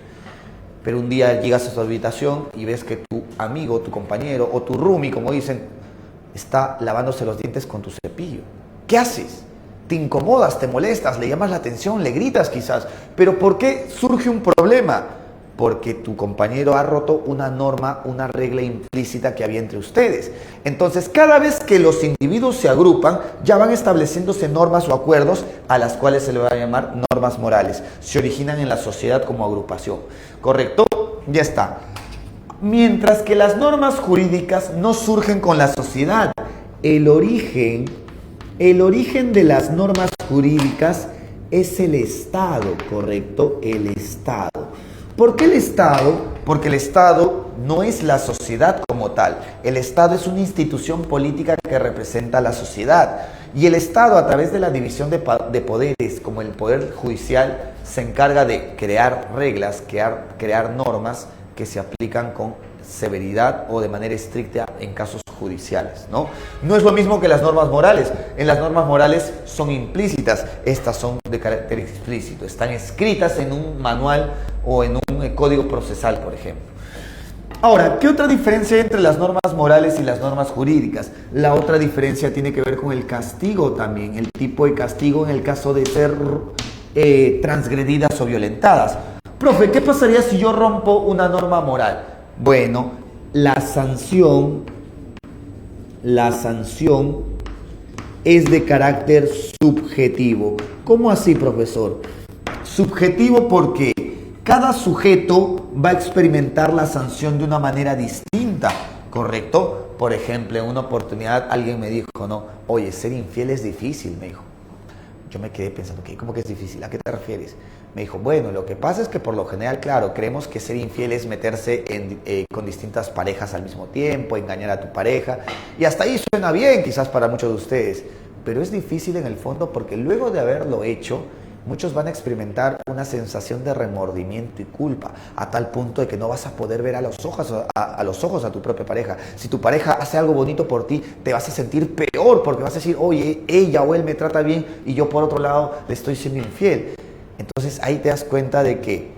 Pero un día llegas a tu habitación y ves que tu amigo, tu compañero o tu roomie, como dicen, está lavándose los dientes con tu cepillo. ¿Qué haces? Te incomodas, te molestas, le llamas la atención, le gritas quizás. ¿Pero por qué surge un problema? Porque tu compañero ha roto una norma, una regla implícita que había entre ustedes. Entonces, cada vez que los individuos se agrupan, ya van estableciéndose normas o acuerdos a las cuales se le va a llamar normas morales. Se originan en la sociedad como agrupación. ¿Correcto? Ya está. Mientras que las normas jurídicas no surgen con la sociedad. El origen de las normas jurídicas es el Estado, ¿correcto? El Estado. ¿Por qué el Estado? Porque el Estado no es la sociedad como tal. El Estado es una institución política que representa a la sociedad. Y el Estado, a través de la división de poderes, como el poder judicial, se encarga de crear reglas, crear normas que se aplican con severidad o de manera estricta en casos judiciales, ¿no? No es lo mismo que las normas morales. En las normas morales son implícitas, estas son de carácter explícito, están escritas en un manual o en un código procesal, por ejemplo. Ahora, ¿qué otra diferencia hay entre las normas morales y las normas jurídicas? La otra diferencia tiene que ver con el castigo también, el tipo de castigo en el caso de ser transgredidas o violentadas. Profe, ¿qué pasaría si yo rompo una norma moral? Bueno, la sanción es de carácter subjetivo. ¿Cómo así, profesor? Subjetivo porque cada sujeto va a experimentar la sanción de una manera distinta, ¿correcto? Por ejemplo, en una oportunidad alguien me dijo, no, oye, ser infiel es difícil, me dijo. Yo me quedé pensando, ¿qué? ¿Cómo que es difícil? ¿A qué te refieres? Me dijo, bueno, lo que pasa es que por lo general, claro, creemos que ser infiel es meterse con distintas parejas al mismo tiempo, engañar a tu pareja, y hasta ahí suena bien quizás para muchos de ustedes, pero es difícil en el fondo porque luego de haberlo hecho, muchos van a experimentar una sensación de remordimiento y culpa, a tal punto de que no vas a poder ver a los ojos a tu propia pareja. Si tu pareja hace algo bonito por ti, te vas a sentir peor porque vas a decir, oye, ella o él me trata bien y yo por otro lado le estoy siendo infiel. Entonces ahí te das cuenta de que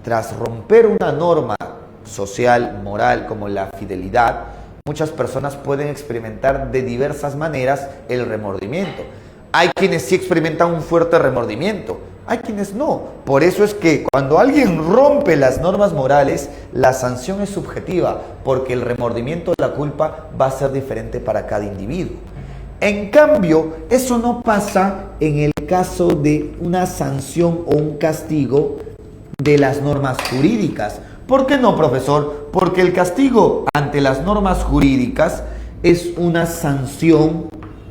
tras romper una norma social, moral, como la fidelidad, muchas personas pueden experimentar de diversas maneras el remordimiento. Hay quienes sí experimentan un fuerte remordimiento, hay quienes no. Por eso es que cuando alguien rompe las normas morales, la sanción es subjetiva, porque el remordimiento o la culpa va a ser diferente para cada individuo. En cambio, eso no pasa en el caso de una sanción o un castigo de las normas jurídicas. ¿Por qué no, profesor? Porque el castigo ante las normas jurídicas es una sanción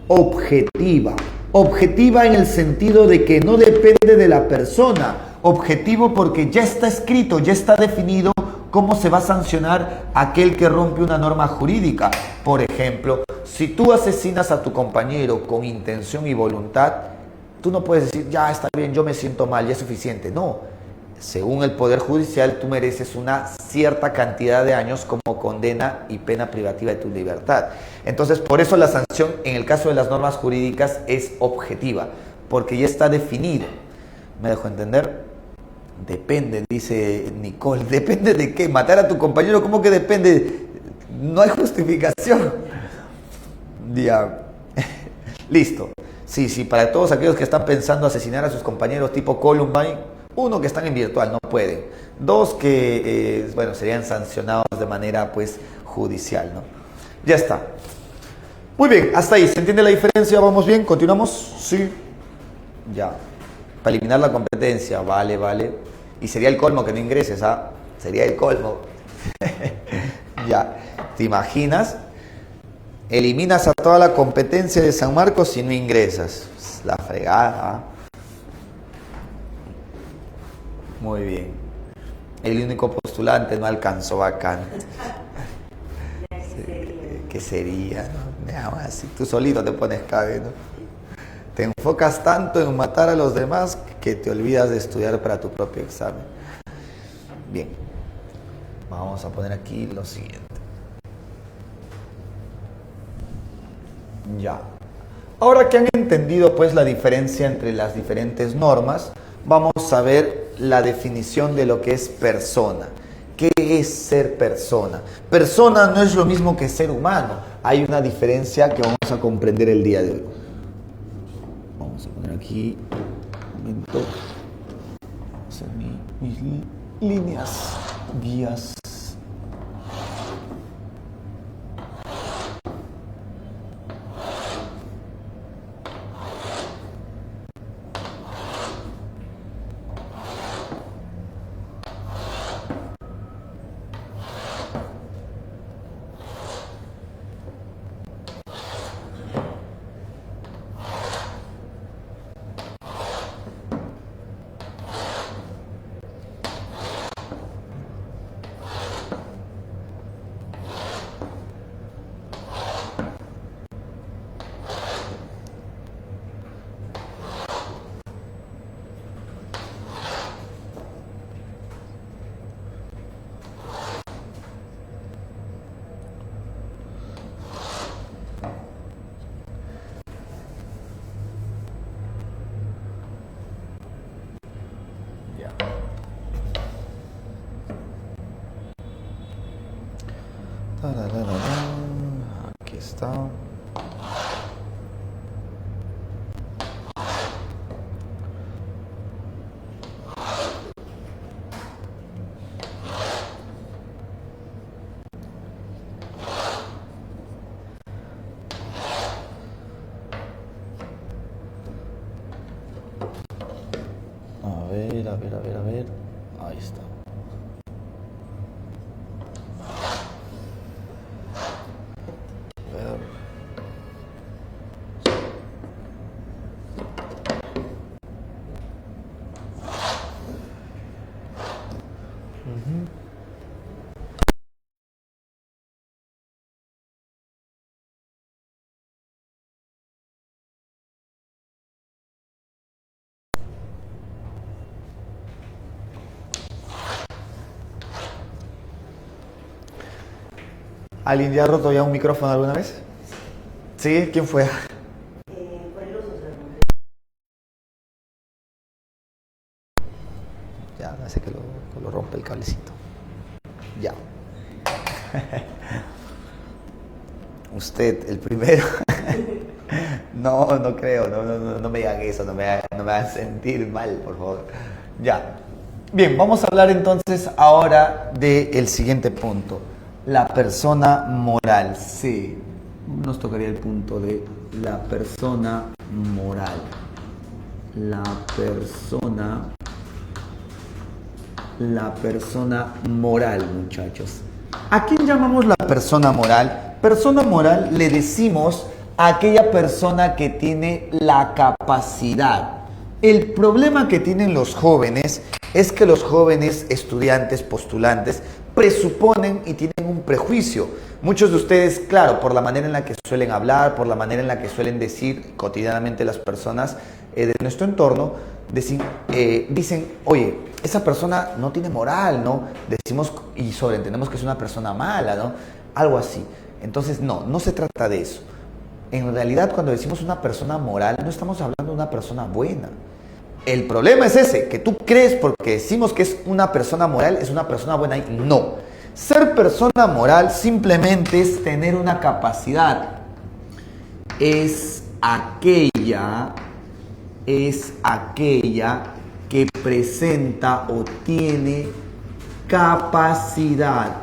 objetiva. Objetiva en el sentido de que no depende de la persona. Objetivo porque ya está escrito, ya está definido cómo se va a sancionar aquel que rompe una norma jurídica. Por ejemplo, si tú asesinas a tu compañero con intención y voluntad, tú no puedes decir, ya está bien, yo me siento mal, ya es suficiente. No, según el Poder Judicial, tú mereces una cierta cantidad de años como condena y pena privativa de tu libertad. Entonces, por eso la sanción en el caso de las normas jurídicas es objetiva, porque ya está definido. ¿Me dejo entender? Depende, dice Nicole. ¿Depende de qué? ¿Matar a tu compañero? ¿Cómo que depende? No hay justificación. Ya. Listo. Sí, para todos aquellos que están pensando asesinar a sus compañeros tipo Columbine, uno, que están en virtual, no pueden. Dos, que serían sancionados de manera pues judicial, ¿no? Ya está. Muy bien, hasta ahí. ¿Se entiende la diferencia? ¿Vamos bien? ¿Continuamos? Sí. Ya. Para eliminar la competencia, vale. Y sería el colmo que no ingreses, ¿ah? Sería el colmo. Ya. ¿Te imaginas? Eliminas a toda la competencia de San Marcos y no ingresas. La fregada, ¿ah? Muy bien. El único postulante no alcanzó vacante. ¿Qué sería? ¿No? Nada más, si tú solito te pones cabe, ¿no? Te enfocas tanto en matar a los demás que te olvidas de estudiar para tu propio examen. Bien. Vamos a poner aquí lo siguiente. Ya. Ahora que han entendido pues la diferencia entre las diferentes normas, vamos a ver la definición de lo que es persona. ¿Qué es ser persona? Persona no es lo mismo que ser humano. Hay una diferencia que vamos a comprender el día de hoy. Vamos a poner aquí un momento. Vamos a hacer mis líneas, guías. está. A ver. Ahí está. ¿Alguien ya ha roto ya un micrófono alguna vez? ¿Sí? ¿Quién fue? Ya, hace que lo rompe el cablecito. Ya. Usted, el primero. No creo. No me digan eso. No me hagan sentir mal, por favor. Ya. Bien, vamos a hablar entonces ahora del siguiente punto. La persona moral. Sí. Nos tocaría el punto de la persona moral. La persona moral, muchachos. ¿A quién llamamos la persona moral? Persona moral le decimos a aquella persona que tiene la capacidad. El problema que tienen los jóvenes es que los jóvenes estudiantes, postulantes, presuponen y tienen un prejuicio. Muchos de ustedes, claro, por la manera en la que suelen hablar, por la manera en la que suelen decir cotidianamente las personas de nuestro entorno, dicen, oye, esa persona no tiene moral, ¿no? Decimos y sobreentendemos que es una persona mala, ¿no? Algo así. Entonces, no se trata de eso. En realidad, cuando decimos una persona moral, no estamos hablando de una persona buena. El problema es ese, que tú crees porque decimos que es una persona moral, es una persona buena. Y no. Ser persona moral simplemente es tener una capacidad. Es aquella que presenta o tiene capacidad.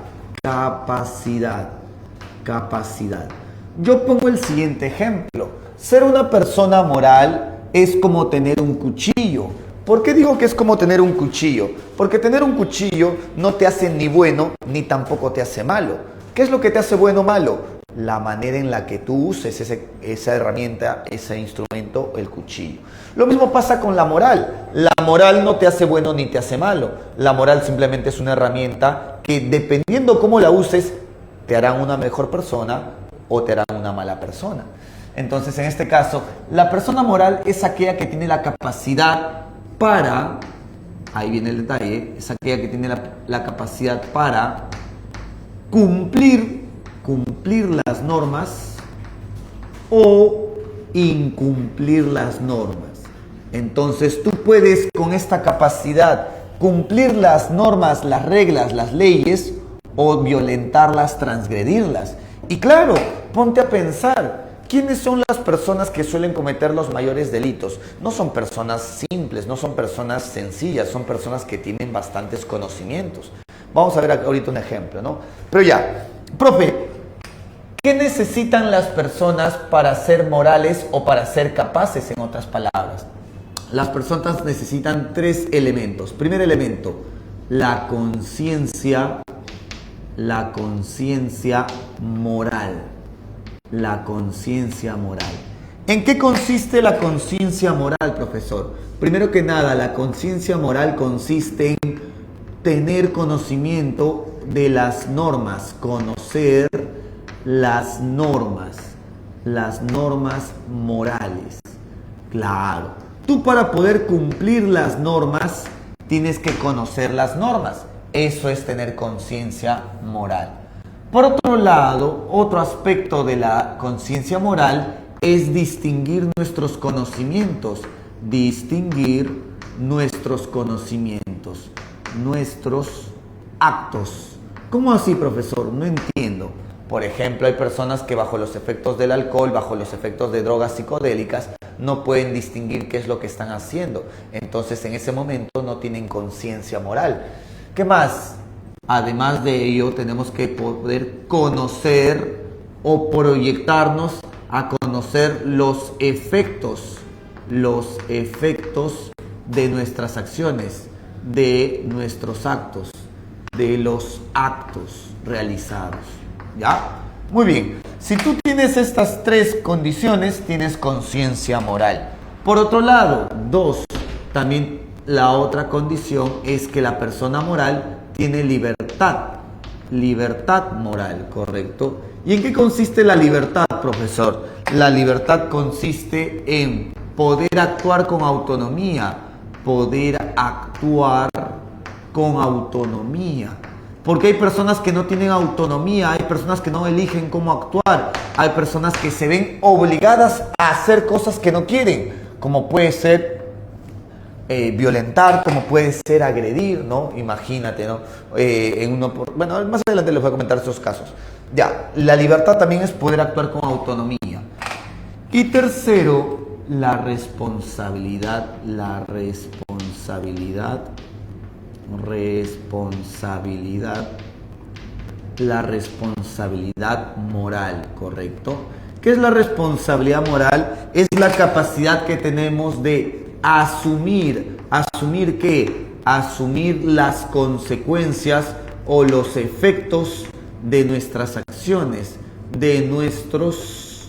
Yo pongo el siguiente ejemplo. Ser una persona moral es como tener un cuchillo. ¿Por qué digo que es como tener un cuchillo? Porque tener un cuchillo no te hace ni bueno ni tampoco te hace malo. ¿Qué es lo que te hace bueno o malo? La manera en la que tú uses esa herramienta, ese instrumento, el cuchillo. Lo mismo pasa con la moral. La moral no te hace bueno ni te hace malo. La moral simplemente es una herramienta que, dependiendo cómo la uses, te hará una mejor persona o te hará una mala persona. Entonces, en este caso, la persona moral es aquella que tiene la capacidad para, ahí viene el detalle, es aquella que tiene la capacidad para cumplir las normas o incumplir las normas. Entonces, tú puedes con esta capacidad cumplir las normas, las reglas, las leyes o violentarlas, transgredirlas. Y claro, ponte a pensar. ¿Quiénes son las personas que suelen cometer los mayores delitos? No son personas simples, no son personas sencillas, son personas que tienen bastantes conocimientos. Vamos a ver ahorita un ejemplo, ¿no? Pero ya, profe, ¿qué necesitan las personas para ser morales o para ser capaces, en otras palabras? Las personas necesitan 3 elementos. Primer elemento, la conciencia moral. La conciencia moral. ¿En qué consiste la conciencia moral, profesor? Primero que nada, la conciencia moral consiste en tener conocimiento de las normas, conocer las normas morales. Claro, tú para poder cumplir las normas tienes que conocer las normas. Eso es tener conciencia moral. Por otro lado, otro aspecto de la conciencia moral es distinguir nuestros conocimientos, nuestros actos. ¿Cómo así, profesor? No entiendo. Por ejemplo, hay personas que bajo los efectos del alcohol, bajo los efectos de drogas psicodélicas, no pueden distinguir qué es lo que están haciendo. Entonces, en ese momento no tienen conciencia moral. ¿Qué más? Además de ello, tenemos que poder conocer o proyectarnos a conocer los efectos de nuestras acciones, de nuestros actos, de los actos realizados. ¿Ya? Muy bien. Si tú tienes estas tres condiciones, tienes conciencia moral. Por otro lado, también la otra condición es que la persona moral tiene libertad moral, ¿correcto? ¿Y en qué consiste la libertad, profesor? La libertad consiste en poder actuar con autonomía, porque hay personas que no tienen autonomía, hay personas que no eligen cómo actuar, hay personas que se ven obligadas a hacer cosas que no quieren, como puede ser violentar, como puede ser agredir, ¿no? Imagínate, ¿no? Bueno, más adelante les voy a comentar esos casos. Ya, la libertad también es poder actuar con autonomía. Y tercero, la responsabilidad moral, ¿correcto? ¿Qué es la responsabilidad moral? Es la capacidad que tenemos de asumir las consecuencias o los efectos de nuestras acciones, de nuestras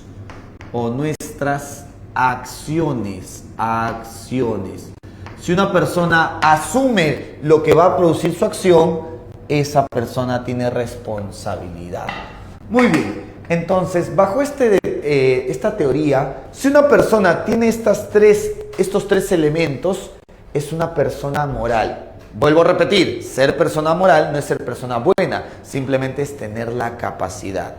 acciones. Si una persona asume lo que va a producir su acción, esa persona tiene responsabilidad. Muy bien. Entonces, bajo esta teoría, si una persona tiene estos tres elementos, es una persona moral. Vuelvo a repetir, ser persona moral no es ser persona buena, simplemente es tener la capacidad.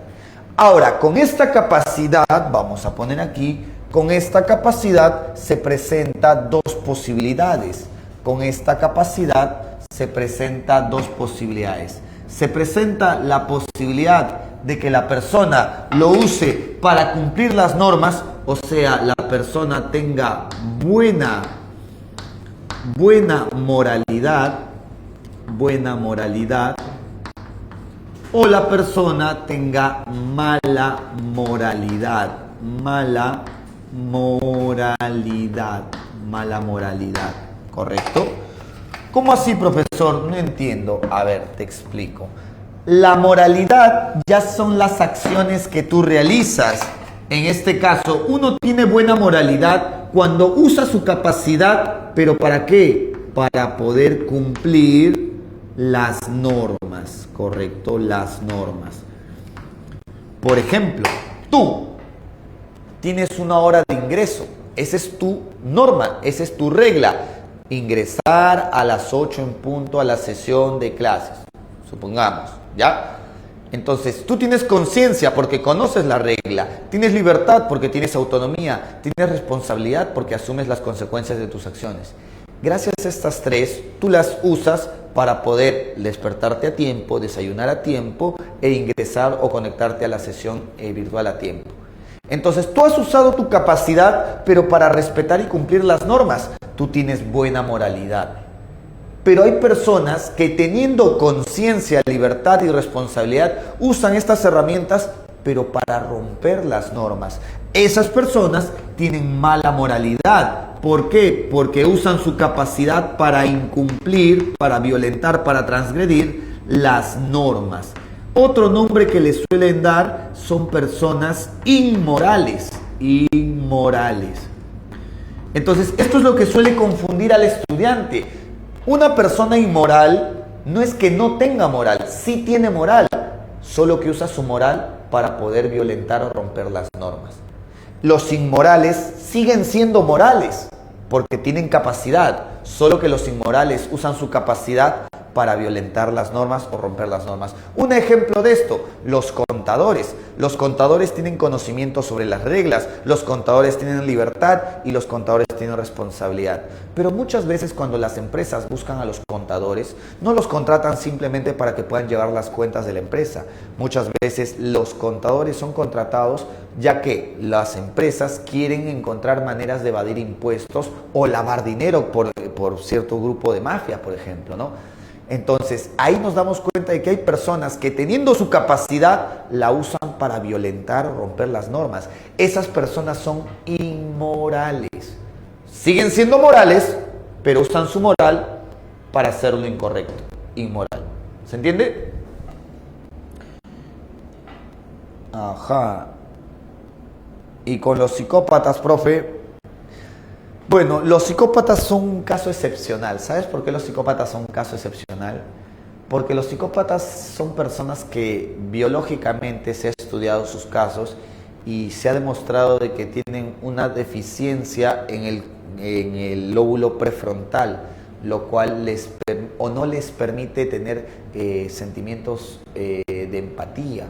Ahora, con esta capacidad, vamos a poner aquí, con esta capacidad se presentan dos posibilidades. Se presenta la posibilidad de que la persona lo use para cumplir las normas, o sea, la persona tenga buena moralidad, o la persona tenga mala moralidad, ¿correcto? ¿Cómo así, profesor? No entiendo. A ver, te explico. La moralidad ya son las acciones que tú realizas. En este caso, uno tiene buena moralidad cuando usa su capacidad, ¿pero para qué? Para poder cumplir las normas, ¿correcto? Las normas. Por ejemplo, tú tienes una hora de ingreso. Esa es tu norma, esa es tu regla. Ingresar a las 8 en punto a la sesión de clases, supongamos, ¿ya? Entonces, tú tienes conciencia porque conoces la regla, tienes libertad porque tienes autonomía, tienes responsabilidad porque asumes las consecuencias de tus acciones. Gracias a estas tres, tú las usas para poder despertarte a tiempo, desayunar a tiempo e ingresar o conectarte a la sesión virtual a tiempo. Entonces, tú has usado tu capacidad, pero para respetar y cumplir las normas, tú tienes buena moralidad. Pero hay personas que teniendo conciencia, libertad y responsabilidad, usan estas herramientas, pero para romper las normas. Esas personas tienen mala moralidad. ¿Por qué? Porque usan su capacidad para incumplir, para violentar, para transgredir las normas. Otro nombre que les suelen dar son personas inmorales. Entonces, esto es lo que suele confundir al estudiante. Una persona inmoral no es que no tenga moral, sí tiene moral, solo que usa su moral para poder violentar o romper las normas. Los inmorales siguen siendo morales porque tienen capacidad, solo que los inmorales usan su capacidad para violentar las normas o romper las normas. Un ejemplo de esto, los contadores. Los contadores tienen conocimiento sobre las reglas, los contadores tienen libertad y los contadores tienen responsabilidad. Pero muchas veces cuando las empresas buscan a los contadores, no los contratan simplemente para que puedan llevar las cuentas de la empresa. Muchas veces los contadores son contratados ya que las empresas quieren encontrar maneras de evadir impuestos o lavar dinero por cierto grupo de mafia, por ejemplo, ¿no? Entonces, ahí nos damos cuenta de que hay personas que teniendo su capacidad, la usan para violentar o romper las normas. Esas personas son inmorales. Siguen siendo morales, pero usan su moral para hacer lo incorrecto. Inmoral. ¿Se entiende? Ajá. Y con los psicópatas, profe... Bueno, los psicópatas son un caso excepcional. ¿Sabes por qué los psicópatas son un caso excepcional? Porque los psicópatas son personas que biológicamente se ha estudiado sus casos y se ha demostrado de que tienen una deficiencia en el lóbulo prefrontal, lo cual no les permite tener sentimientos de empatía.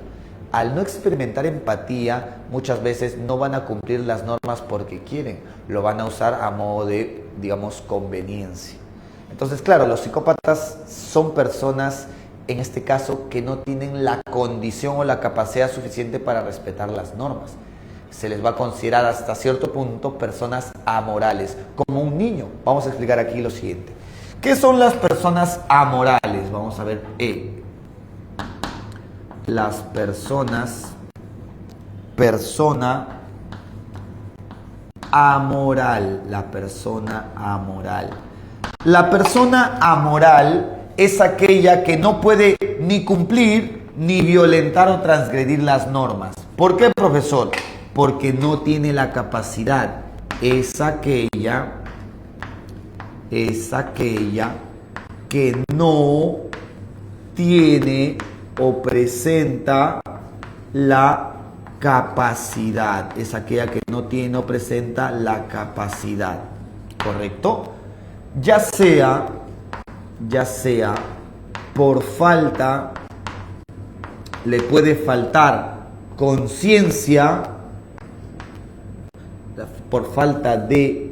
Al no experimentar empatía, muchas veces no van a cumplir las normas porque quieren, lo van a usar a modo de, digamos, conveniencia. Entonces, claro, los psicópatas son personas, en este caso, que no tienen la condición o la capacidad suficiente para respetar las normas. Se les va a considerar hasta cierto punto personas amorales, como un niño. Vamos a explicar aquí lo siguiente. ¿Qué son las personas amorales? Vamos a ver, las persona amoral, la persona amoral. La persona amoral es aquella que no puede ni cumplir, ni violentar o transgredir las normas. ¿Por qué, profesor? Porque no tiene la capacidad. Es aquella que no tiene o presenta la capacidad. Es aquella que no tiene o presenta la capacidad. ¿Correcto? Ya sea por falta, le puede faltar conciencia, por falta de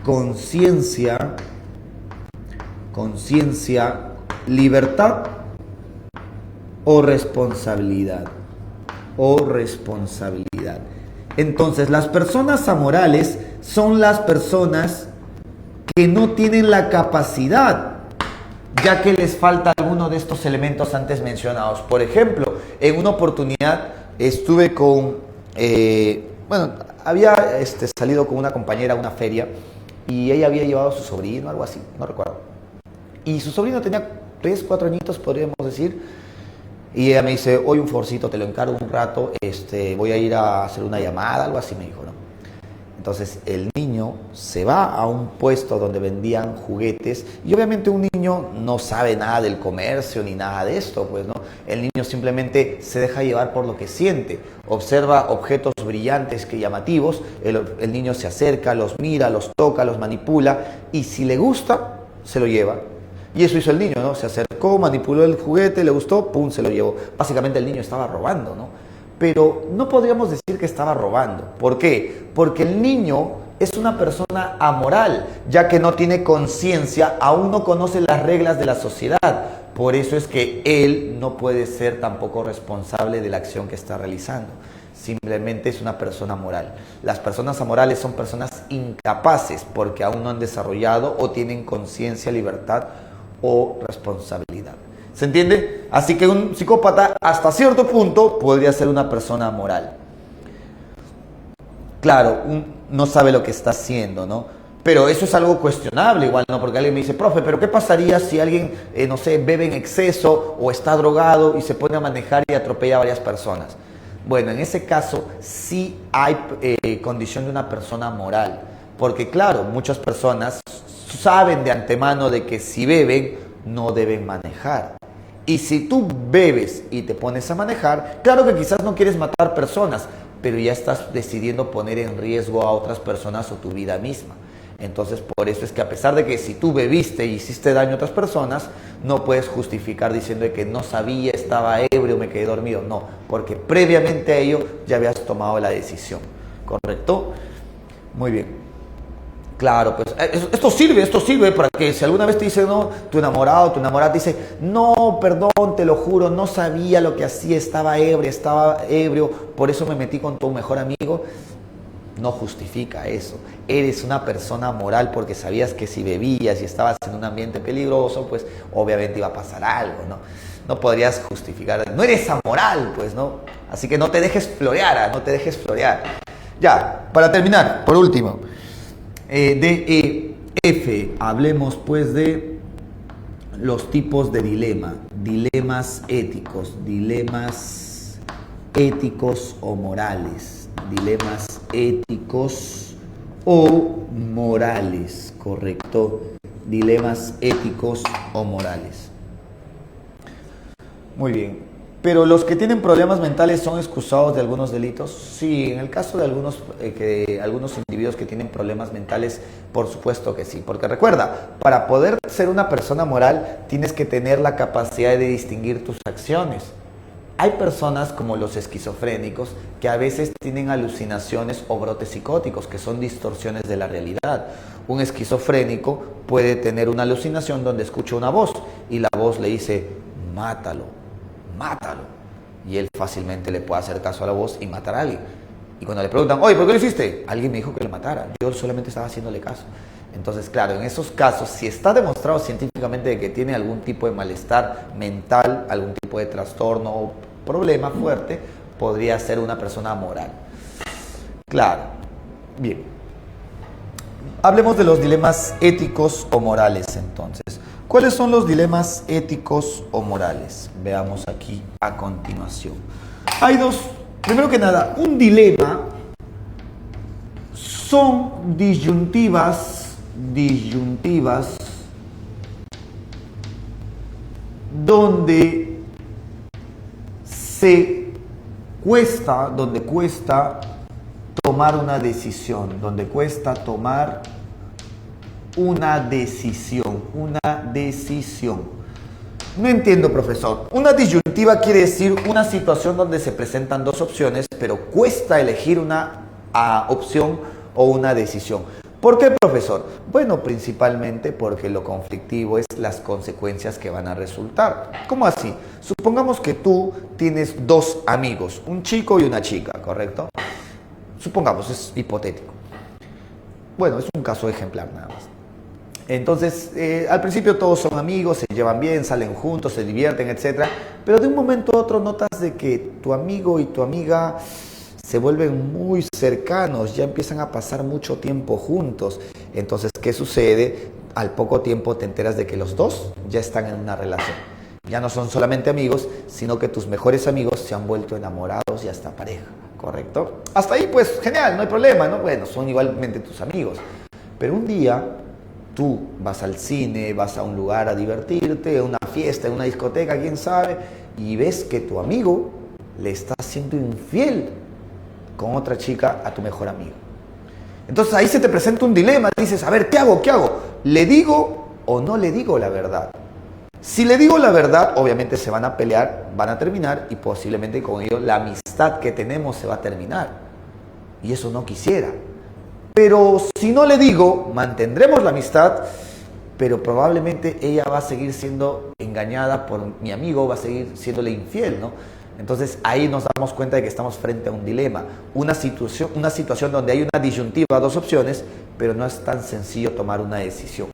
conciencia, libertad o responsabilidad. Entonces, las personas amorales son las personas que no tienen la capacidad, ya que les falta alguno de estos elementos antes mencionados. Por ejemplo, en una oportunidad estuve había salido con una compañera a una feria y ella había llevado a su sobrino, algo así, no recuerdo. Y su sobrino tenía 3, 4 añitos, podríamos decir. Y ella me dice, oye, un forcito, te lo encargo un rato, voy a ir a hacer una llamada, algo así me dijo, ¿no? Entonces el niño se va a un puesto donde vendían juguetes y obviamente un niño no sabe nada del comercio ni nada de esto, pues, ¿no? El niño simplemente se deja llevar por lo que siente, observa objetos brillantes que llamativos, el niño se acerca, los mira, los toca, los manipula y si le gusta, se lo lleva. Y eso hizo el niño, ¿no? Se acercó, manipuló el juguete, le gustó, pum, se lo llevó. Básicamente el niño estaba robando, ¿no? Pero no podríamos decir que estaba robando. ¿Por qué? Porque el niño es una persona amoral, ya que no tiene conciencia, aún no conoce las reglas de la sociedad. Por eso es que él no puede ser tampoco responsable de la acción que está realizando. Simplemente es una persona moral. Las personas amorales son personas incapaces porque aún no han desarrollado o tienen conciencia, libertad o responsabilidad. ¿Se entiende? Así que un psicópata hasta cierto punto podría ser una persona moral. Claro, no sabe lo que está haciendo, ¿no? Pero eso es algo cuestionable igual, ¿no? Porque alguien me dice, profe, ¿pero qué pasaría si alguien, no sé, bebe en exceso o está drogado y se pone a manejar y atropella a varias personas? Bueno, en ese caso sí hay condición de una persona moral. Porque claro, muchas personas saben de antemano de que si beben no deben manejar. Y si tú bebes y te pones a manejar, claro que quizás no quieres matar personas, pero ya estás decidiendo poner en riesgo a otras personas o tu vida misma. Entonces, por eso es que a pesar de que si tú bebiste y hiciste daño a otras personas, no puedes justificar diciendo que no sabía, estaba ebrio, me quedé dormido. No, porque previamente a ello ya habías tomado la decisión. ¿Correcto? Muy bien. Claro, pues esto sirve para que si alguna vez te dice, no, tu enamorado, tu enamorada te dice, no, perdón, te lo juro, no sabía lo que hacía, estaba ebrio, por eso me metí con tu mejor amigo. No justifica eso. Eres una persona moral porque sabías que si bebías y estabas en un ambiente peligroso, pues obviamente iba a pasar algo, ¿no? No podrías justificar. No eres amoral, pues, ¿no? Así que no te dejes florear, no te dejes florear. Ya, para terminar, por último. F. Hablemos, pues, de los tipos de dilema. Dilemas éticos o morales. Dilemas éticos o morales, correcto. Dilemas éticos o morales. Muy bien. Pero los que tienen problemas mentales son excusados de algunos delitos. Sí, en el caso de algunos individuos que tienen problemas mentales, por supuesto que sí. Porque recuerda, para poder ser una persona moral, tienes que tener la capacidad de distinguir tus acciones. Hay personas como los esquizofrénicos que a veces tienen alucinaciones o brotes psicóticos, que son distorsiones de la realidad. Un esquizofrénico puede tener una alucinación donde escucha una voz y la voz le dice, mátalo. Y él fácilmente le puede hacer caso a la voz y matar a alguien. Y cuando le preguntan, oye, ¿por qué lo hiciste? Alguien me dijo que le matara. Yo solamente estaba haciéndole caso. Entonces, claro, en esos casos, si está demostrado científicamente de que tiene algún tipo de malestar mental, algún tipo de trastorno o problema fuerte, podría ser una persona amoral. Claro. Bien. Hablemos de los dilemas éticos o morales, entonces. ¿Cuáles son los dilemas éticos o morales? Veamos aquí a continuación. Hay dos. Primero que nada, un dilema son disyuntivas donde cuesta tomar una decisión, una decisión. No entiendo, profesor. Una disyuntiva quiere decir una situación donde se presentan dos opciones, pero cuesta elegir una opción o una decisión. ¿Por qué, profesor? Bueno, principalmente porque lo conflictivo es las consecuencias que van a resultar. ¿Cómo así? Supongamos que tú tienes dos amigos, un chico y una chica, ¿correcto? Supongamos, es hipotético. Bueno, es un caso ejemplar nada más. Entonces, al principio todos son amigos, se llevan bien, salen juntos, se divierten, etc. Pero de un momento a otro notas de que tu amigo y tu amiga se vuelven muy cercanos, ya empiezan a pasar mucho tiempo juntos. Entonces, ¿qué sucede? Al poco tiempo te enteras de que los dos ya están en una relación. Ya no son solamente amigos, sino que tus mejores amigos se han vuelto enamorados y hasta pareja, ¿correcto? Hasta ahí, pues, genial, no hay problema, ¿no? Bueno, son igualmente tus amigos. Pero un día tú vas al cine, vas a un lugar a divertirte, a una fiesta, a una discoteca, quién sabe, y ves que tu amigo le está siendo infiel con otra chica a tu mejor amigo. Entonces ahí se te presenta un dilema, dices, a ver, ¿qué hago? ¿Le digo o no le digo la verdad? Si le digo la verdad, obviamente se van a pelear, van a terminar y posiblemente con ello la amistad que tenemos se va a terminar. Y eso no quisiera. Pero si no le digo, mantendremos la amistad, pero probablemente ella va a seguir siendo engañada por mi amigo, va a seguir siéndole infiel, ¿no? Entonces ahí nos damos cuenta de que estamos frente a un dilema, una situación donde hay una disyuntiva, dos opciones, pero no es tan sencillo tomar una decisión,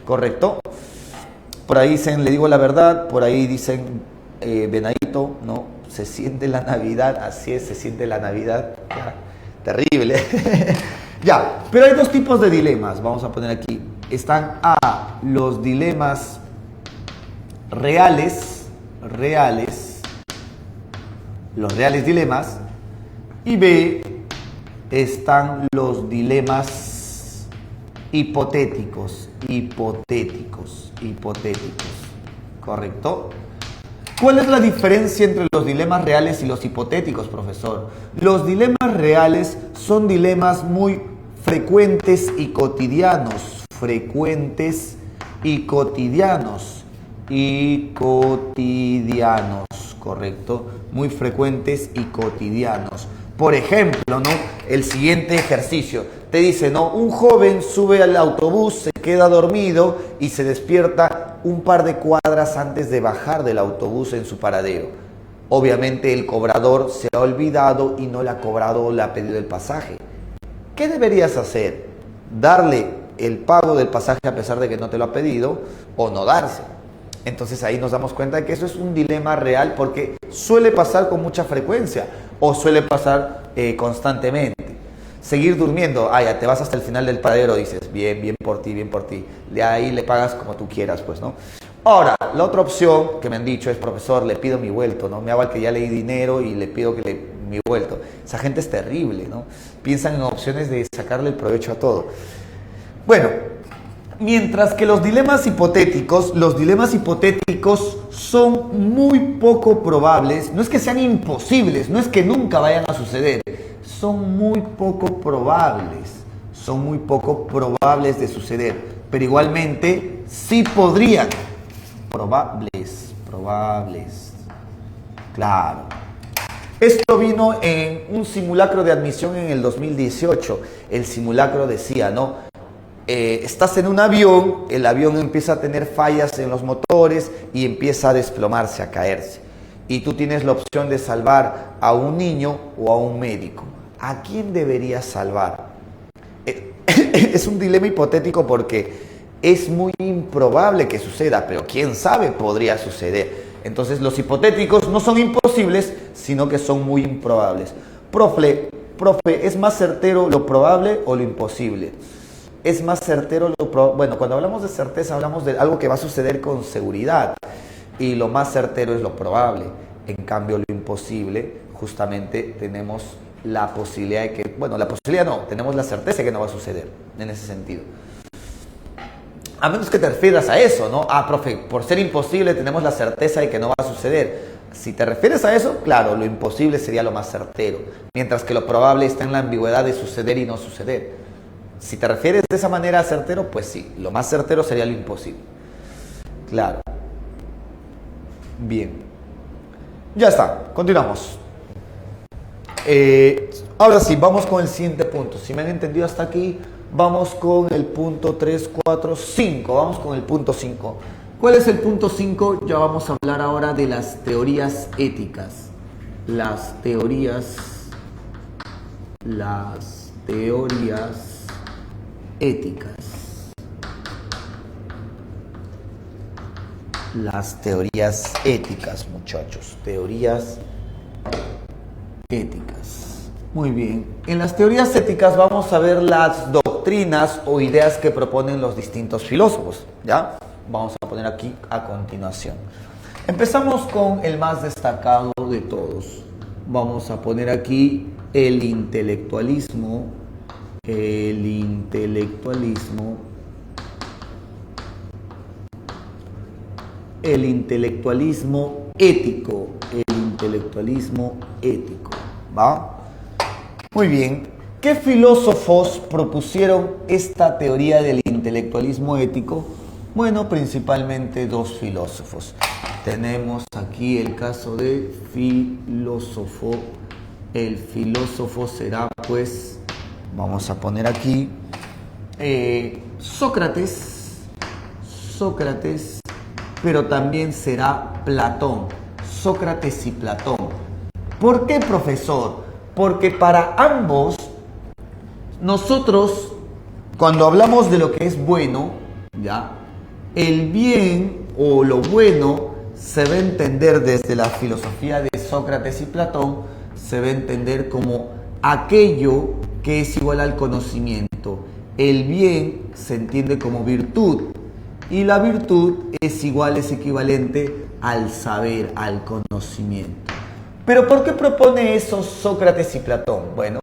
¿correcto? Por ahí dicen, le digo la verdad, por ahí dicen, Venadito, ¿no? Se siente la Navidad, así es, se siente la Navidad, terrible. Ya, pero hay dos tipos de dilemas, vamos a poner aquí. Están A, los dilemas reales, los reales dilemas, y B, están los dilemas hipotéticos, ¿correcto? ¿Cuál es la diferencia entre los dilemas reales y los hipotéticos, profesor? Los dilemas reales son dilemas muy frecuentes y cotidianos. Frecuentes y cotidianos. Y cotidianos, correcto. Muy frecuentes y cotidianos. Por ejemplo, ¿no? El siguiente ejercicio te dice, ¿no? Un joven sube al autobús, se queda dormido y se despierta un par de cuadras antes de bajar del autobús en su paradero. Obviamente el cobrador se ha olvidado y no le ha cobrado o le ha pedido el pasaje. ¿Qué deberías hacer? ¿Darle el pago del pasaje a pesar de que no te lo ha pedido o no dárselo? Entonces ahí nos damos cuenta de que eso es un dilema real porque suele pasar con mucha frecuencia o suele pasar constantemente. Seguir durmiendo, ya te vas hasta el final del paradero, dices, bien, bien por ti, bien por ti. De ahí le pagas como tú quieras, pues, ¿no? Ahora, la otra opción que me han dicho es, profesor, le pido mi vuelto, ¿no? Me hago al que ya le di dinero y le pido mi vuelto. Esa gente es terrible, ¿no? Piensan en opciones de sacarle el provecho a todo. Bueno, mientras que los dilemas hipotéticos son muy poco probables, no es que sean imposibles, no es que nunca vayan a suceder, son muy poco probables de suceder, pero igualmente sí podrían, probables, claro. Esto vino en un simulacro de admisión en el 2018, el simulacro decía, ¿no? Estás en un avión, el avión empieza a tener fallas en los motores y empieza a desplomarse, a caerse. Y tú tienes la opción de salvar a un niño o a un médico. ¿A quién deberías salvar? Es un dilema hipotético porque es muy improbable que suceda, pero quién sabe podría suceder. Entonces los hipotéticos no son imposibles, sino que son muy improbables. Profe, ¿es más certero lo probable o lo imposible? Es más certero lo probable. Bueno, cuando hablamos de certeza hablamos de algo que va a suceder con seguridad y lo más certero es lo probable. En cambio, lo imposible, justamente tenemos la posibilidad de que, bueno, la posibilidad no, tenemos la certeza de que no va a suceder en ese sentido. A menos que te refieras a eso, ¿no? Profe, por ser imposible tenemos la certeza de que no va a suceder. Si te refieres a eso, claro, lo imposible sería lo más certero, mientras que lo probable está en la ambigüedad de suceder y no suceder. Si te refieres de esa manera a certero, pues sí, lo más certero sería lo imposible. Claro. Bien. Ya está, continuamos. Ahora sí, vamos con el siguiente punto. Si me han entendido hasta aquí, vamos con el punto 3, 4, 5. Vamos con el punto 5. ¿Cuál es el punto 5? Ya vamos a hablar ahora de las teorías éticas. Las teorías éticas. Las teorías éticas, muchachos. Teorías éticas. Muy bien. En las teorías éticas vamos a ver las doctrinas o ideas que proponen los distintos filósofos. ¿Ya? Vamos a poner aquí a continuación. Empezamos con el más destacado de todos. Vamos a poner aquí el intelectualismo. El intelectualismo ético. El intelectualismo ético. ¿Va? Muy bien. ¿Qué filósofos propusieron esta teoría del intelectualismo ético? Bueno, principalmente dos filósofos. Tenemos aquí el caso de filósofo. El filósofo será, pues, vamos a poner aquí Sócrates, pero también será Platón. Sócrates y Platón. ¿Por qué, profesor? Porque para ambos, nosotros, cuando hablamos de lo que es bueno, ¿ya? El bien o lo bueno se va a entender desde la filosofía de Sócrates y Platón, se va a entender como aquello que es igual al conocimiento. El bien se entiende como virtud y la virtud es equivalente al saber, al conocimiento. ¿Pero por qué propone eso Sócrates y Platón? Bueno,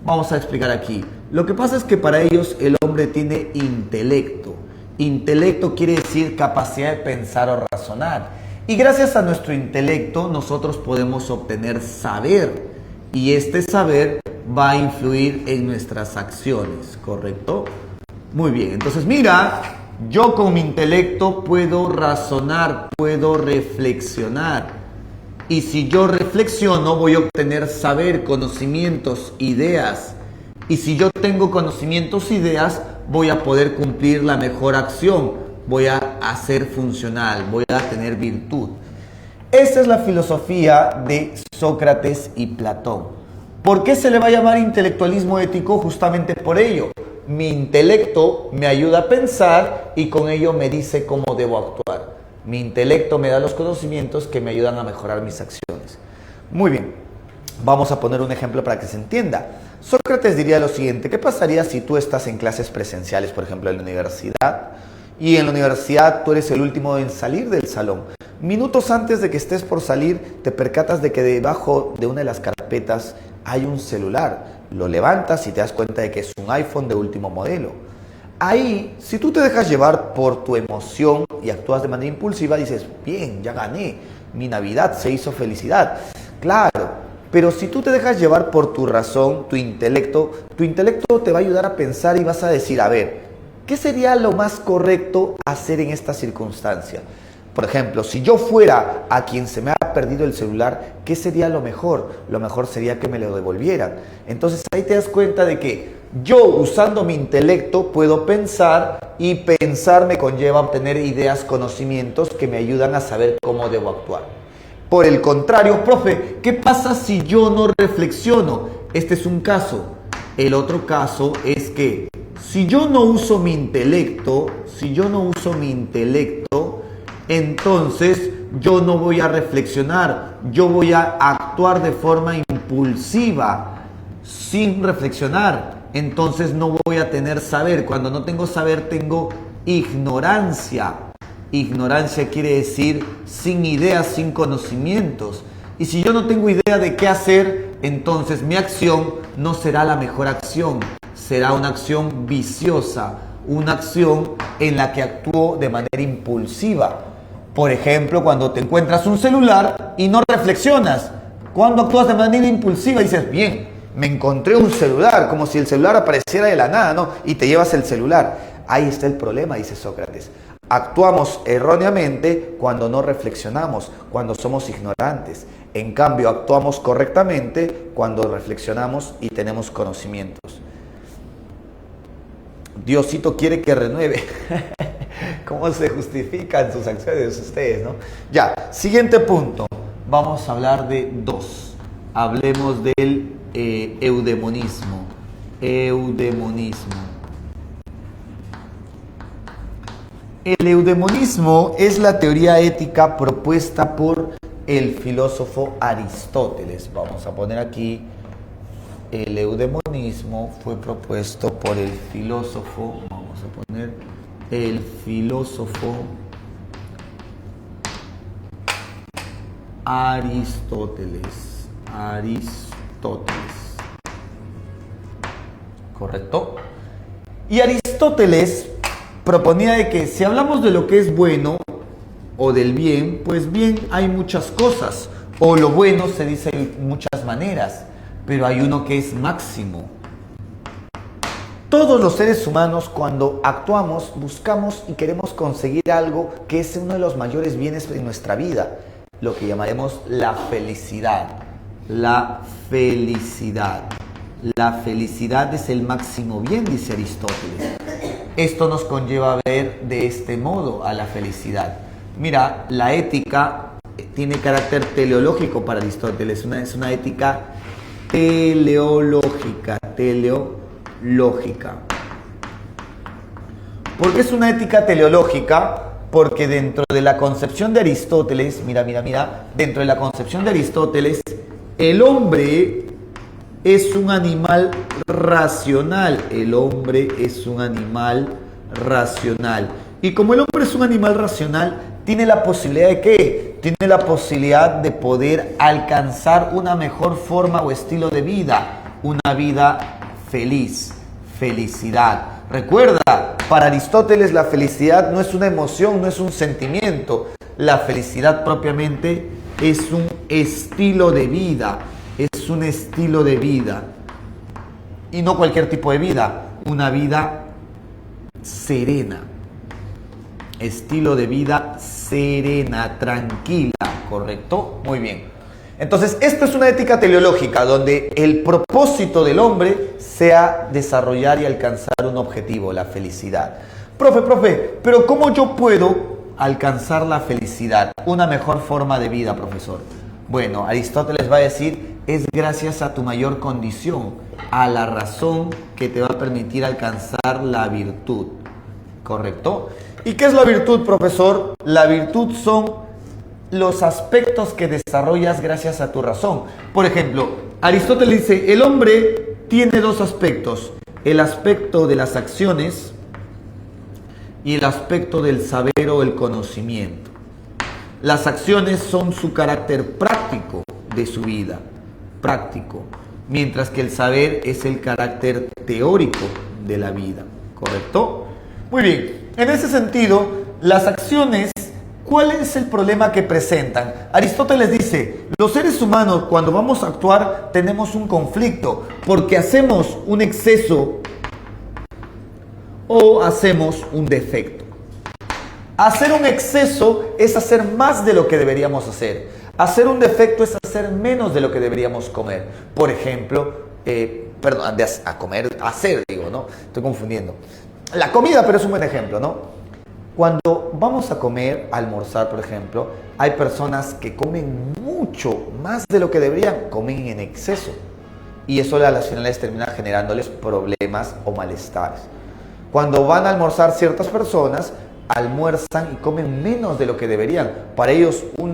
vamos a explicar aquí. Lo que pasa es que para ellos el hombre tiene intelecto. Intelecto quiere decir capacidad de pensar o razonar. Y gracias a nuestro intelecto nosotros podemos obtener saber. Y este saber va a influir en nuestras acciones, ¿correcto? Muy bien, entonces mira, yo con mi intelecto puedo razonar, puedo reflexionar. Y si yo reflexiono, voy a obtener saber, conocimientos, ideas. Y si yo tengo conocimientos, ideas, voy a poder cumplir la mejor acción. Voy a hacer funcional, voy a tener virtud. Esa es la filosofía de Sócrates y Platón. ¿Por qué se le va a llamar intelectualismo ético? Justamente por ello. Mi intelecto me ayuda a pensar y con ello me dice cómo debo actuar. Mi intelecto me da los conocimientos que me ayudan a mejorar mis acciones. Muy bien, vamos a poner un ejemplo para que se entienda. Sócrates diría lo siguiente: ¿qué pasaría si tú estás en clases presenciales, por ejemplo, en la universidad? Y en la universidad tú eres el último en salir del salón. Minutos antes de que estés por salir, te percatas de que debajo de una de las carpetas hay un celular. Lo levantas y te das cuenta de que es un iPhone de último modelo. Ahí, si tú te dejas llevar por tu emoción y actúas de manera impulsiva, dices, bien, ya gané, mi Navidad se hizo felicidad. Claro, pero si tú te dejas llevar por tu razón, tu intelecto te va a ayudar a pensar y vas a decir, a ver, ¿qué sería lo más correcto hacer en esta circunstancia? Por ejemplo, si yo fuera a quien se me ha perdido el celular, ¿qué sería lo mejor? Lo mejor sería que me lo devolvieran. Entonces ahí te das cuenta de que yo, usando mi intelecto, puedo pensar y pensar me conlleva a obtener ideas, conocimientos que me ayudan a saber cómo debo actuar. Por el contrario, profe, ¿qué pasa si yo no reflexiono? Este es un caso. El otro caso es que si yo no uso mi intelecto, entonces yo no voy a reflexionar, yo voy a actuar de forma impulsiva, sin reflexionar. Entonces no voy a tener saber. Cuando no tengo saber, tengo ignorancia. Ignorancia quiere decir sin ideas, sin conocimientos. Y si yo no tengo idea de qué hacer, entonces mi acción no será la mejor acción. Será una acción viciosa, una acción en la que actúo de manera impulsiva. Por ejemplo, cuando te encuentras un celular y no reflexionas. Cuando actúas de manera impulsiva dices, bien, me encontré un celular, como si el celular apareciera de la nada, ¿no? Y te llevas el celular. Ahí está el problema, dice Sócrates. Actuamos erróneamente cuando no reflexionamos, cuando somos ignorantes. En cambio, actuamos correctamente cuando reflexionamos y tenemos conocimientos. Diosito quiere que renueve. ¿Cómo se justifican sus acciones ustedes, no? Ya, siguiente punto. Vamos a hablar de dos. Hablemos del eudemonismo. Eudemonismo. El eudemonismo es la teoría ética propuesta por el filósofo Aristóteles. Vamos a poner aquí, el eudemonismo fue propuesto por el filósofo, vamos a poner el filósofo Aristóteles. ¿Correcto? Y Aristóteles proponía de que si hablamos de lo que es bueno o del bien, pues bien hay muchas cosas, o lo bueno se dice de muchas maneras, pero hay uno que es máximo. Todos los seres humanos, cuando actuamos, buscamos y queremos conseguir algo que es uno de los mayores bienes en nuestra vida, lo que llamaremos la felicidad. La felicidad. La felicidad es el máximo bien, dice Aristóteles. Esto nos conlleva a ver de este modo a la felicidad. Mira, la ética tiene carácter teleológico para Aristóteles. Es una ética teleológica. ¿Por qué es una ética teleológica? Porque dentro de la concepción de Aristóteles, mira, dentro de la concepción de Aristóteles, el hombre es un animal racional. El hombre es un animal racional. Y como el hombre es un animal racional, tiene la posibilidad de ¿qué? Tiene la posibilidad de poder alcanzar una mejor forma o estilo de vida. Una vida feliz. Felicidad. Recuerda, para Aristóteles la felicidad no es una emoción, no es un sentimiento. La felicidad propiamente es un estilo de vida. Es un estilo de vida. Y no cualquier tipo de vida, una vida serena. Estilo de vida serena, tranquila, ¿correcto? Muy bien. Entonces, esto es una ética teleológica donde el propósito del hombre sea desarrollar y alcanzar un objetivo, la felicidad. Profe, pero ¿cómo yo puedo alcanzar la felicidad? Una mejor forma de vida, profesor. Bueno, Aristóteles va a decir, es gracias a tu mayor condición, a la razón que te va a permitir alcanzar la virtud. ¿Correcto? ¿Y qué es la virtud, profesor? La virtud son los aspectos que desarrollas gracias a tu razón. Por ejemplo, Aristóteles dice, el hombre tiene dos aspectos, el aspecto de las acciones y el aspecto del saber o el conocimiento. Las acciones son su carácter práctico de su vida, práctico, mientras que el saber es el carácter teórico de la vida, ¿correcto? Muy bien, en ese sentido, las acciones, ¿cuál es el problema que presentan? Aristóteles dice, los seres humanos cuando vamos a actuar tenemos un conflicto porque hacemos un exceso o hacemos un defecto. Hacer un exceso es hacer más de lo que deberíamos hacer. Hacer un defecto es hacer menos de lo que deberíamos comer. Por ejemplo, ¿no? Estoy confundiendo. La comida, pero es un buen ejemplo, ¿no? Cuando vamos a comer, a almorzar, por ejemplo, hay personas que comen mucho más de lo que deberían, comen en exceso. Y eso a las finales termina generándoles problemas o malestares. Cuando van a almorzar ciertas personas, almuerzan y comen menos de lo que deberían. Para ellos un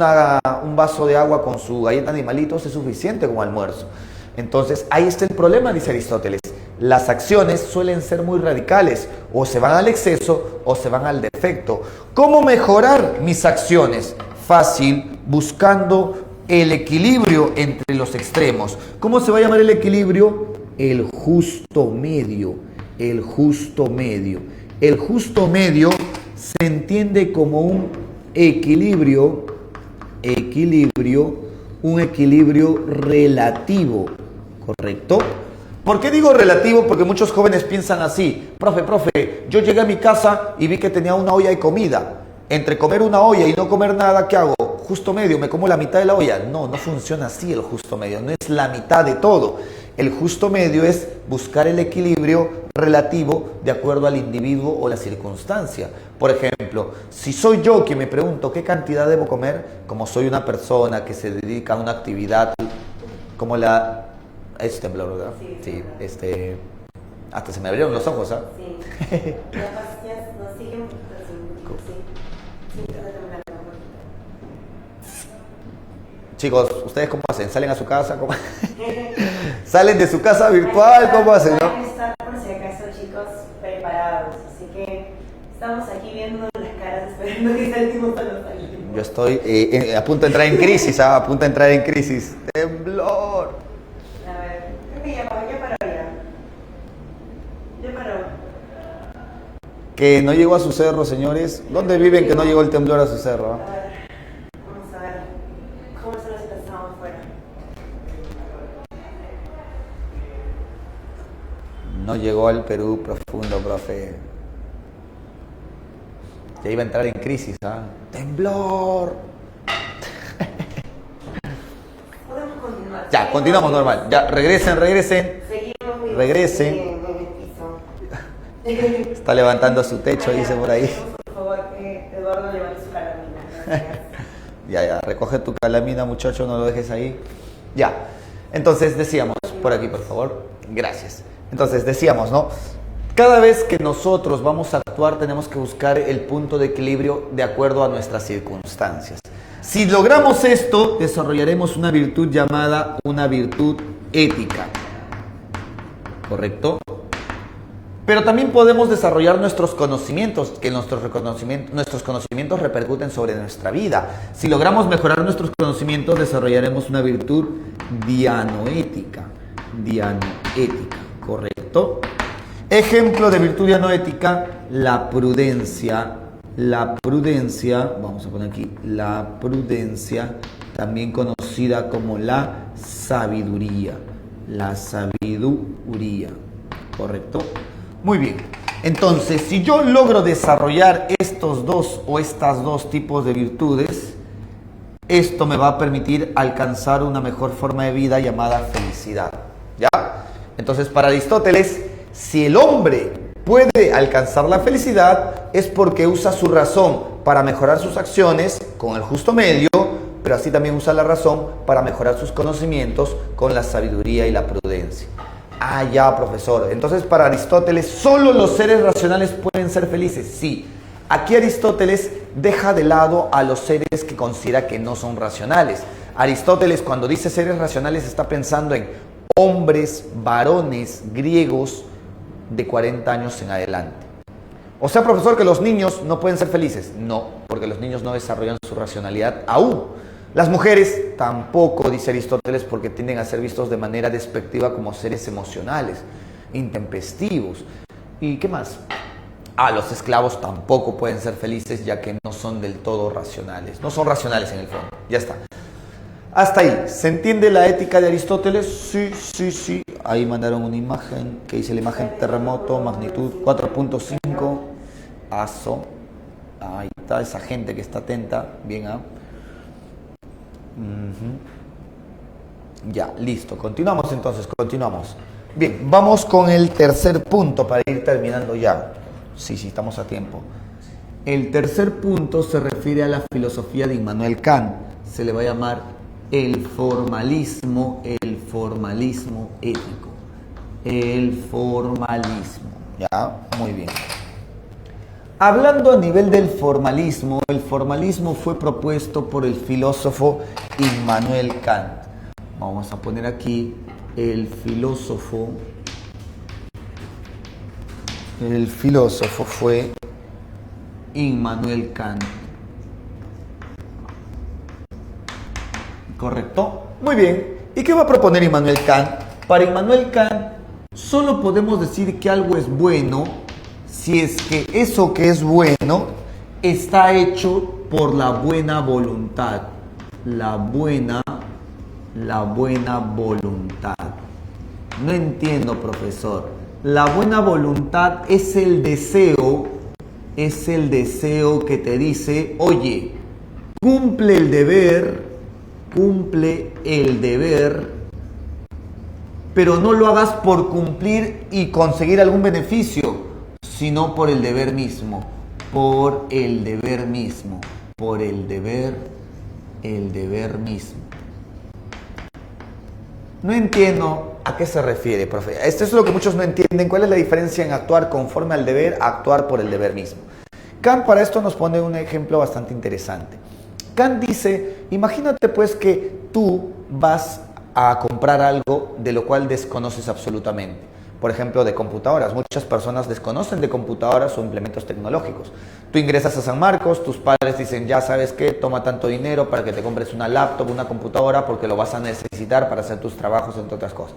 vaso de agua con su galleta de animalitos es suficiente como almuerzo. Entonces ahí está el problema, dice Aristóteles. Las acciones suelen ser muy radicales, o se van al exceso o se van al defecto. ¿Cómo mejorar mis acciones? Fácil, buscando el equilibrio entre los extremos. ¿Cómo se va a llamar el equilibrio? El justo medio. El justo medio. El justo medio se entiende como un equilibrio relativo, ¿correcto? ¿Por qué digo relativo? Porque muchos jóvenes piensan así, profe, yo llegué a mi casa y vi que tenía una olla de comida. Entre comer una olla y no comer nada, ¿qué hago? Justo medio, me como la mitad de la olla. No funciona así el justo medio, no es la mitad de todo. El justo medio es buscar el equilibrio relativo de acuerdo al individuo o la circunstancia. Por ejemplo, si soy yo quien me pregunto qué cantidad debo comer, como soy una persona que se dedica a una actividad como la... Es temblor, ¿verdad? Sí, hasta se me abrieron los ojos, ¿ah? Sí. Las pastillas nos siguen, pero sí, está temblando un poquito. Chicos, ¿ustedes cómo hacen? ¿Salen a su casa? ¿Cómo? ¿Salen de su casa virtual? ¿Cómo hacen, no? Hay que estar, por si acaso, chicos, preparados. Así que estamos aquí viendo las caras, esperando que salimos a los salidos. Yo estoy a punto de entrar en crisis, ¿ah? A punto de entrar en crisis. ¡Temblor! A ver, creo que ya paró ya. Ya paró. Que no llegó a su cerro, señores. ¿Dónde viven que no llegó el temblor a su cerro? A ver, vamos a ver cómo se los pensamos fuera. No llegó al Perú profundo, profe. Ya iba a entrar en crisis, ¿ah? ¡Temblor! Podemos continuar. Ya, continuamos normal. Ya, regresen. Seguimos. Regresen. En el piso. Está levantando su techo, dice por ahí. Por favor, que Eduardo levante su calamina. Gracias. Ya, recoge tu calamina, muchacho, no lo dejes ahí. Ya, entonces decíamos, por aquí, por favor. Gracias. Entonces decíamos, ¿no? Cada vez que nosotros vamos a actuar tenemos que buscar el punto de equilibrio de acuerdo a nuestras circunstancias. Si logramos esto, desarrollaremos una virtud llamada una virtud ética. ¿Correcto? Pero también podemos desarrollar nuestros conocimientos, que nuestros conocimientos repercuten sobre nuestra vida. Si logramos mejorar nuestros conocimientos, desarrollaremos una virtud dianoética. Dianoética, ¿correcto? Ejemplo de virtud dianoética, la prudencia. La prudencia, vamos a poner aquí, la prudencia, también conocida como la sabiduría. La sabiduría. ¿correcto? Muy bien. Entonces, si yo logro desarrollar estos dos o estas dos tipos de virtudes, esto me va a permitir alcanzar una mejor forma de vida llamada felicidad. ¿Ya? Entonces, para Aristóteles, si el hombre puede alcanzar la felicidad, es porque usa su razón para mejorar sus acciones con el justo medio, pero así también usa la razón para mejorar sus conocimientos con la sabiduría y la prudencia. Ah, ya, profesor. Entonces, para Aristóteles, ¿solo los seres racionales pueden ser felices? Sí. Aquí Aristóteles deja de lado a los seres que considera que no son racionales. Aristóteles, cuando dice seres racionales, está pensando en hombres, varones, griegos de 40 años en adelante. O sea, profesor, que los niños no pueden ser felices. No, porque los niños no desarrollan su racionalidad aún. Las mujeres tampoco, dice Aristóteles, porque tienden a ser vistos de manera despectiva como seres emocionales, intempestivos. ¿Y qué más? Los esclavos tampoco pueden ser felices, ya que no son del todo racionales. No son racionales en el fondo. Ya está. Hasta ahí. ¿Se entiende la ética de Aristóteles? Sí, sí, sí. Ahí mandaron una imagen que dice la imagen terremoto, magnitud 4.5. Aso. Ahí está esa gente que está atenta. Bien, Ya, listo. Continuamos entonces, continuamos. Bien, vamos con el tercer punto para ir terminando ya. Sí, estamos a tiempo. El tercer punto se refiere a la filosofía de Immanuel Kant. Se le va a llamar el formalismo ético. El formalismo. Ya, muy bien. Hablando a nivel del formalismo, el formalismo fue propuesto por el filósofo Immanuel Kant. Vamos a poner aquí el filósofo. El filósofo fue Immanuel Kant. ¿Correcto? Muy bien. ¿Y qué va a proponer Immanuel Kant? Para Immanuel Kant, solo podemos decir que algo es bueno si es que eso que es bueno está hecho por la buena voluntad. La buena voluntad. No entiendo, profesor. La buena voluntad es el deseo que te dice, oye, cumple el deber, pero no lo hagas por cumplir y conseguir algún beneficio, sino por el deber mismo, el deber mismo. No entiendo a qué se refiere, profe. Esto es lo que muchos no entienden. ¿Cuál es la diferencia en actuar conforme al deber a actuar por el deber mismo? Kant para esto nos pone un ejemplo bastante interesante. Kant dice, imagínate pues que tú vas a comprar algo de lo cual desconoces absolutamente. Por ejemplo, de computadoras. Muchas personas desconocen de computadoras o implementos tecnológicos. Tú ingresas a San Marcos, tus padres dicen, ya sabes qué, toma tanto dinero para que te compres una laptop, una computadora, porque lo vas a necesitar para hacer tus trabajos, entre otras cosas.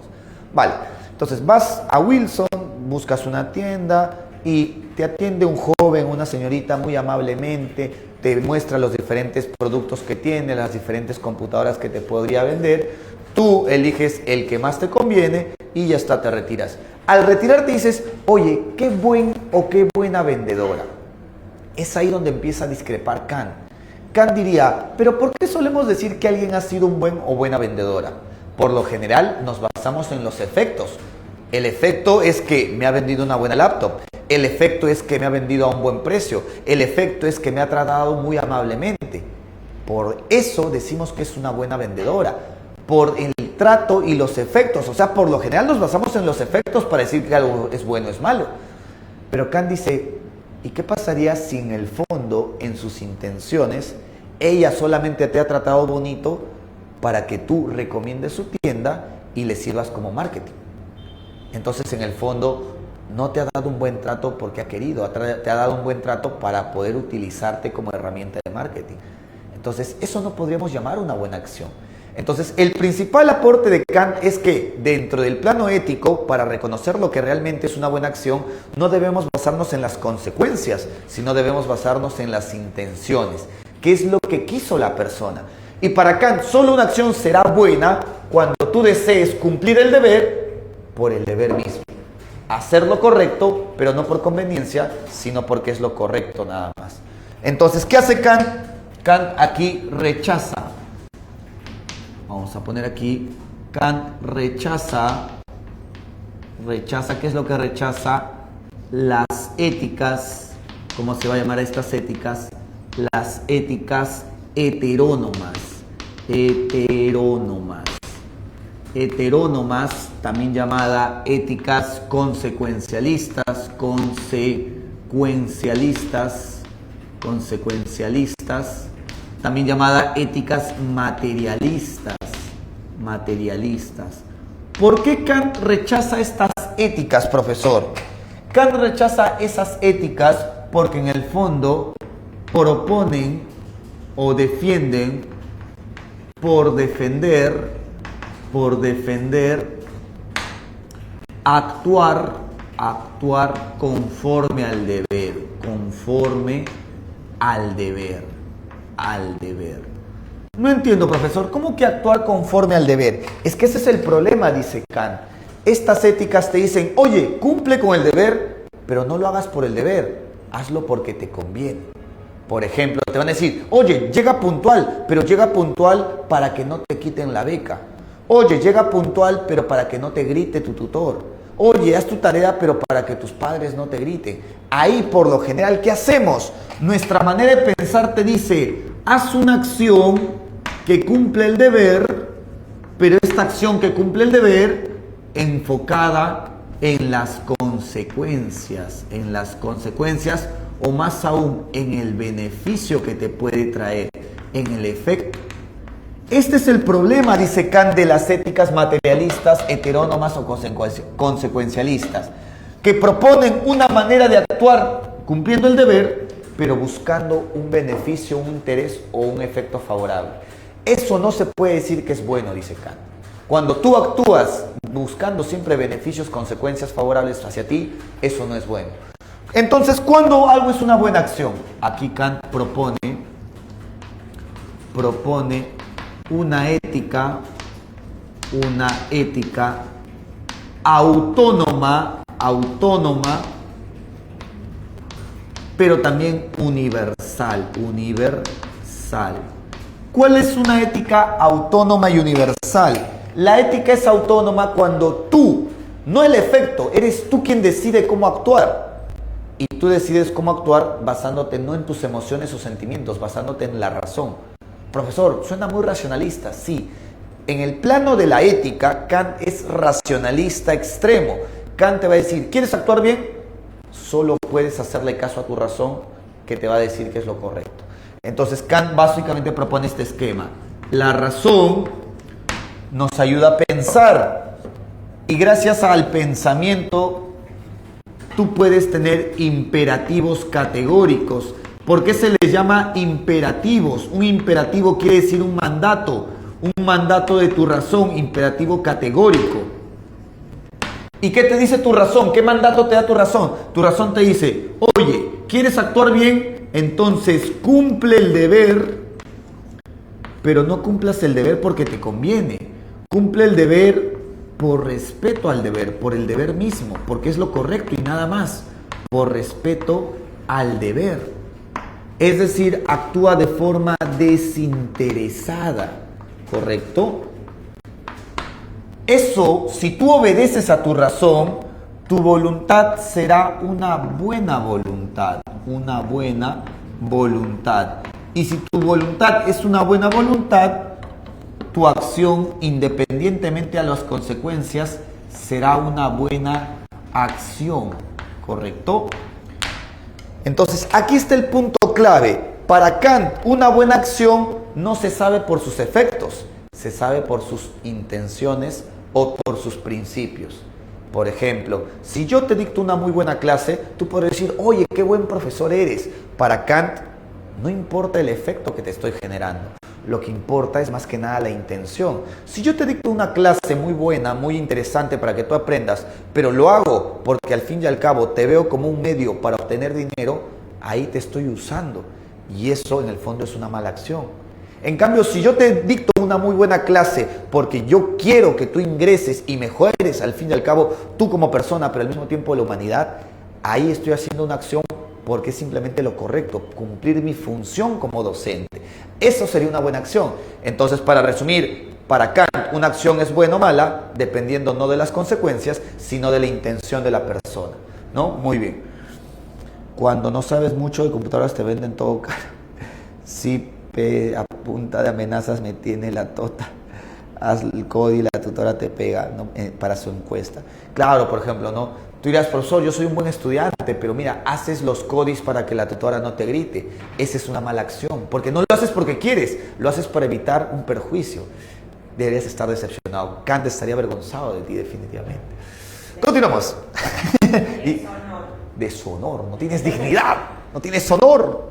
Vale, entonces vas a Wilson, buscas una tienda y te atiende un joven, una señorita muy amablemente, te muestra los diferentes productos que tiene, las diferentes computadoras que te podría vender. Tú eliges el que más te conviene y ya está, te retiras. Al retirarte dices, oye, qué buen o qué buena vendedora. Es ahí donde empieza a discrepar Kant. Kant diría, pero ¿por qué solemos decir que alguien ha sido un buen o buena vendedora? Por lo general nos basamos en los efectos. El efecto es que me ha vendido una buena laptop. El efecto es que me ha vendido a un buen precio. El efecto es que me ha tratado muy amablemente. Por eso decimos que es una buena vendedora. Por el trato y los efectos. O sea, por lo general nos basamos en los efectos para decir que algo es bueno o es malo. Pero Kant dice, ¿y qué pasaría si en el fondo, en sus intenciones, ella solamente te ha tratado bonito para que tú recomiendes su tienda y le sirvas como marketing? Entonces, en el fondo, no te ha dado un buen trato porque ha querido, te ha dado un buen trato para poder utilizarte como herramienta de marketing. Entonces, eso no podríamos llamar una buena acción. Entonces, el principal aporte de Kant es que dentro del plano ético, para reconocer lo que realmente es una buena acción, no debemos basarnos en las consecuencias, sino debemos basarnos en las intenciones, qué es lo que quiso la persona. Y para Kant, solo una acción será buena cuando tú desees cumplir el deber por el deber mismo. hacer lo correcto, pero no por conveniencia, sino porque es lo correcto nada más. Entonces, ¿qué hace Kant? Kant aquí rechaza. Vamos a poner aquí, Kant rechaza, ¿qué es lo que rechaza? Las éticas, ¿cómo se va a llamar a estas éticas? Las éticas heterónomas, también llamada éticas consecuencialistas, también llamada éticas materialistas. ¿Por qué Kant rechaza estas éticas, profesor? Kant rechaza esas éticas porque en el fondo proponen o defienden por defender actuar conforme al deber. No entiendo, profesor, ¿cómo que actuar conforme al deber? Es que ese es el problema, dice Kant. Estas éticas te dicen, oye, cumple con el deber, pero no lo hagas por el deber, hazlo porque te conviene. Por ejemplo, te van a decir, oye, llega puntual, pero llega puntual para que no te quiten la beca. Oye, llega puntual, pero para que no te grite tu tutor. Oye, haz tu tarea, pero para que tus padres no te griten. Ahí, por lo general, ¿qué hacemos? Nuestra manera de pensar te dice, haz una acción que cumple el deber, pero esta acción que cumple el deber, enfocada en las consecuencias, o más aún, en el beneficio que te puede traer, en el efecto. Este es el problema, dice Kant, de las éticas materialistas, heterónomas o consecuencialistas, que proponen una manera de actuar cumpliendo el deber, pero buscando un beneficio, un interés o un efecto favorable. Eso no se puede decir que es bueno, dice Kant. Cuando tú actúas buscando siempre beneficios, consecuencias favorables hacia ti, eso no es bueno. Entonces, ¿cuándo algo es una buena acción? Aquí Kant propone una ética autónoma, pero también universal. ¿Cuál es una ética autónoma y universal? La ética es autónoma cuando tú, no el efecto, eres tú quien decide cómo actuar. Y tú decides cómo actuar basándote no en tus emociones o sentimientos, basándote en la razón. Profesor, suena muy racionalista, sí. En el plano de la ética, Kant es racionalista extremo. Kant te va a decir, ¿quieres actuar bien? Solo puedes hacerle caso a tu razón, que te va a decir qué es lo correcto. Entonces Kant básicamente propone este esquema. La razón nos ayuda a pensar y gracias al pensamiento tú puedes tener imperativos categóricos. ¿Por qué se les llama imperativos? Un imperativo quiere decir un mandato de tu razón, imperativo categórico. ¿Y qué te dice tu razón? ¿Qué mandato te da tu razón? Tu razón te dice, oye, ¿quieres actuar bien? Entonces cumple el deber, pero no cumplas el deber porque te conviene. Cumple el deber por respeto al deber, por el deber mismo, porque es lo correcto y nada más, por respeto al deber. Es decir, actúa de forma desinteresada, ¿correcto? Eso, si tú obedeces a tu razón, tu voluntad será una buena voluntad, Y si tu voluntad es una buena voluntad, tu acción, independientemente a las consecuencias, será una buena acción, ¿correcto? Entonces, aquí está el punto clave. Para Kant, una buena acción no se sabe por sus efectos, se sabe por sus intenciones o por sus principios. Por ejemplo, si yo te dicto una muy buena clase, tú podrás decir, oye, qué buen profesor eres. Para Kant, no importa el efecto que te estoy generando. Lo que importa es más que nada la intención. Si yo te dicto una clase muy buena, muy interesante para que tú aprendas, pero lo hago porque al fin y al cabo te veo como un medio para obtener dinero, ahí te estoy usando. Y eso en el fondo es una mala acción. En cambio, si yo te dicto una muy buena clase porque yo quiero que tú ingreses y mejores al fin y al cabo tú como persona, pero al mismo tiempo la humanidad, ahí estoy haciendo una acción porque es simplemente lo correcto, cumplir mi función como docente. Eso sería una buena acción. Entonces, para resumir, para Kant, una acción es buena o mala, dependiendo no de las consecuencias, sino de la intención de la persona, ¿no? Muy bien. Cuando no sabes mucho de computadoras te venden todo caro. Sí, a punta de amenazas me tiene la tota. Haz el código y la tutora te pega, ¿no? Para su encuesta. Claro, por ejemplo, ¿no? Tú dirás, profesor, yo soy un buen estudiante, pero mira, haces los códigos para que la tutora no te grite. Esa es una mala acción, porque no lo haces porque quieres, lo haces para evitar un perjuicio. Deberías estar decepcionado. Kant estaría avergonzado de ti, definitivamente. Continuamos. Deshonor, no tienes dignidad, no tienes honor.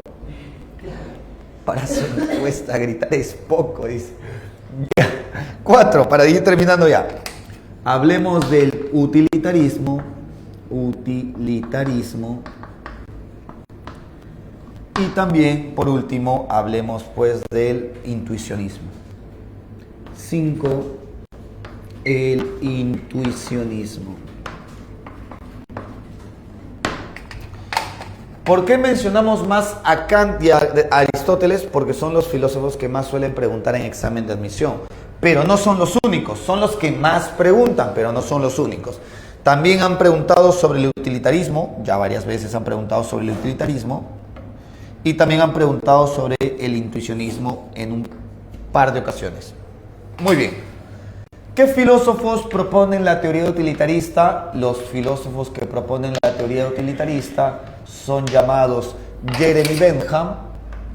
Para su encuesta, gritar es poco, dice. 4, para ir terminando ya. Hablemos del utilitarismo. Y también, por último, hablemos pues del intuicionismo. 5. El intuicionismo. ¿Por qué mencionamos más a Kant y a Aristóteles? Porque son los filósofos que más suelen preguntar en examen de admisión. Pero no son los únicos, son los que más preguntan, pero no son los únicos. También han preguntado sobre el utilitarismo, ya varias veces han preguntado sobre el utilitarismo, y también han preguntado sobre el intuicionismo en un par de ocasiones. Muy bien. ¿Qué filósofos proponen la teoría utilitarista? Los filósofos que proponen la teoría utilitarista son llamados Jeremy Bentham,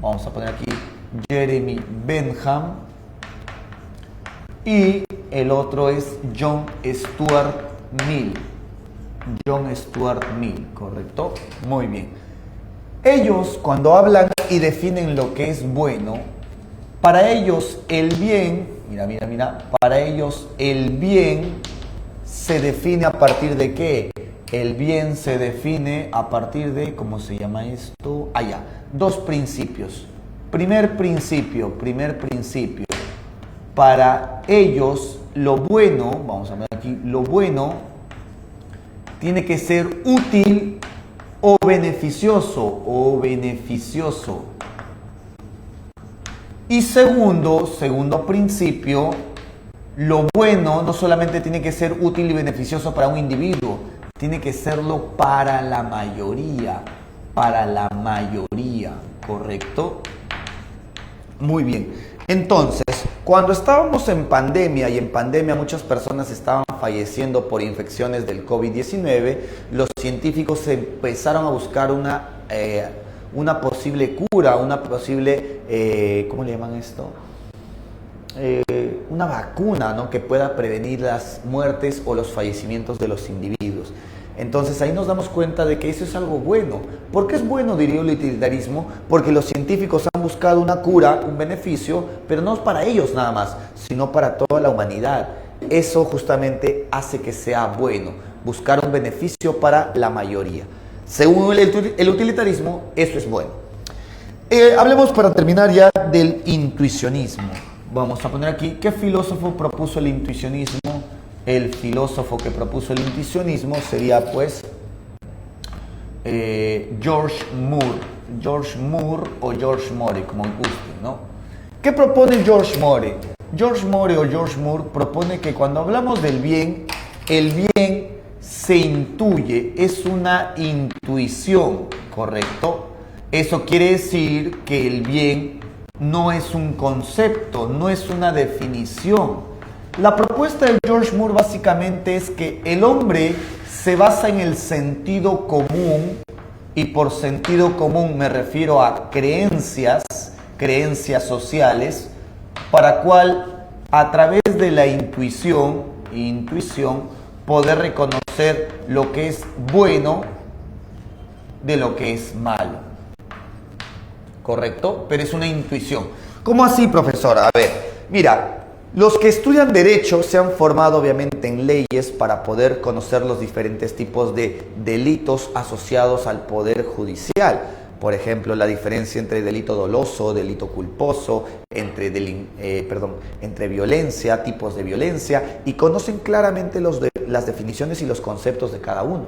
vamos a poner aquí Jeremy Bentham, y el otro es John Stuart Mill. John Stuart Mill, ¿correcto? Muy bien. Ellos, cuando hablan y definen lo que es bueno, para ellos el bien, para ellos el bien se define a partir de ¿qué? El bien se define a partir de, ¿cómo se llama esto? Dos principios. Primer principio. Para ellos, lo bueno, vamos a ver aquí, lo bueno tiene que ser útil o beneficioso. Y segundo principio, lo bueno no solamente tiene que ser útil y beneficioso para un individuo, tiene que serlo para la mayoría, ¿correcto? Muy bien. Entonces, cuando estábamos en pandemia y en pandemia muchas personas estaban falleciendo por infecciones del COVID-19, los científicos empezaron a buscar una posible cura, una posible, ¿cómo le llaman esto? Una vacuna, ¿no? Que pueda prevenir las muertes o los fallecimientos de los individuos. Entonces ahí nos damos cuenta de que eso es algo bueno. ¿Por qué es bueno, diría el utilitarismo? Porque los científicos han buscado una cura, un beneficio, pero no es para ellos nada más, sino para toda la humanidad. Eso justamente hace que sea bueno, buscar un beneficio para la mayoría. Según el utilitarismo, eso es bueno. Hablemos para terminar ya del intuicionismo. Vamos a poner aquí, ¿qué filósofo propuso el intuicionismo? El filósofo que propuso el intuicionismo sería pues George Moore o George More, como guste, ¿no? ¿Qué propone George More? George Moore propone que cuando hablamos del bien, el bien se intuye, es una intuición, ¿correcto? Eso quiere decir que el bien no es un concepto, no es una definición. La propuesta de George Moore básicamente es que el hombre se basa en el sentido común, y por sentido común me refiero a creencias sociales, para cual a través de la intuición poder reconocer lo que es bueno de lo que es malo. ¿Correcto? Pero es una intuición. ¿Cómo así, profesora? A ver, mira, los que estudian Derecho se han formado obviamente en leyes para poder conocer los diferentes tipos de delitos asociados al Poder Judicial. Por ejemplo, la diferencia entre delito doloso, delito culposo, entre violencia, tipos de violencia, y conocen claramente las definiciones y los conceptos de cada uno.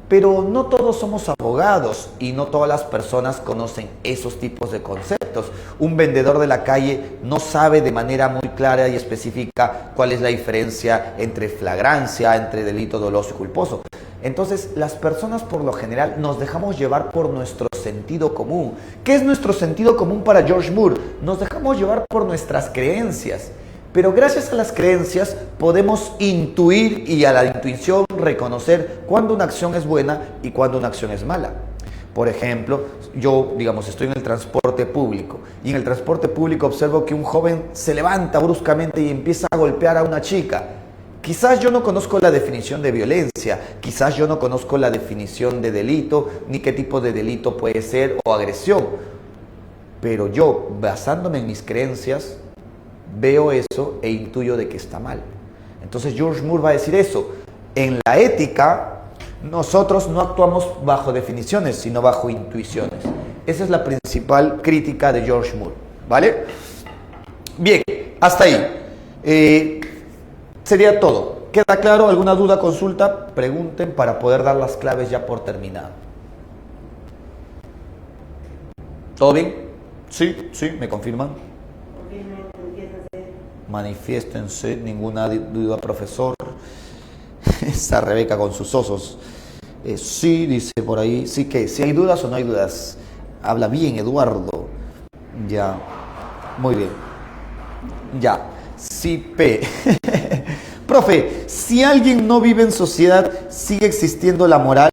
Pero no todos somos abogados y no todas las personas conocen esos tipos de conceptos. Un vendedor de la calle no sabe de manera muy clara y específica cuál es la diferencia entre flagrancia, entre delito doloso y culposo. Entonces, las personas por lo general nos dejamos llevar por nuestro sentido común. ¿Qué es nuestro sentido común para George Moore? Nos dejamos llevar por nuestras creencias. Pero gracias a las creencias podemos intuir y a la intuición reconocer cuándo una acción es buena y cuándo una acción es mala. Por ejemplo, yo, estoy en el transporte público y en el transporte público observo que un joven se levanta bruscamente y empieza a golpear a una chica. Quizás yo no conozco la definición de violencia, quizás yo no conozco la definición de delito, ni qué tipo de delito puede ser o agresión. Pero yo, basándome en mis creencias, veo eso e intuyo de que está mal. Entonces George Moore va a decir eso. En la ética, nosotros no actuamos bajo definiciones, sino bajo intuiciones. Esa es la principal crítica de George Moore, ¿vale? Bien, hasta ahí. Sería todo. ¿Queda claro? ¿Alguna duda, consulta? Pregunten para poder dar las claves ya por terminado. ¿Todo bien? Sí, me confirman. Manifiéstense, ninguna duda, profesor. Esa Rebeca con sus osos. Sí, dice por ahí. Sí, que si hay dudas o no hay dudas. Habla bien, Eduardo. Ya. Muy bien. Ya. Sí, P. Profe, si alguien no vive en sociedad, ¿sigue existiendo la moral?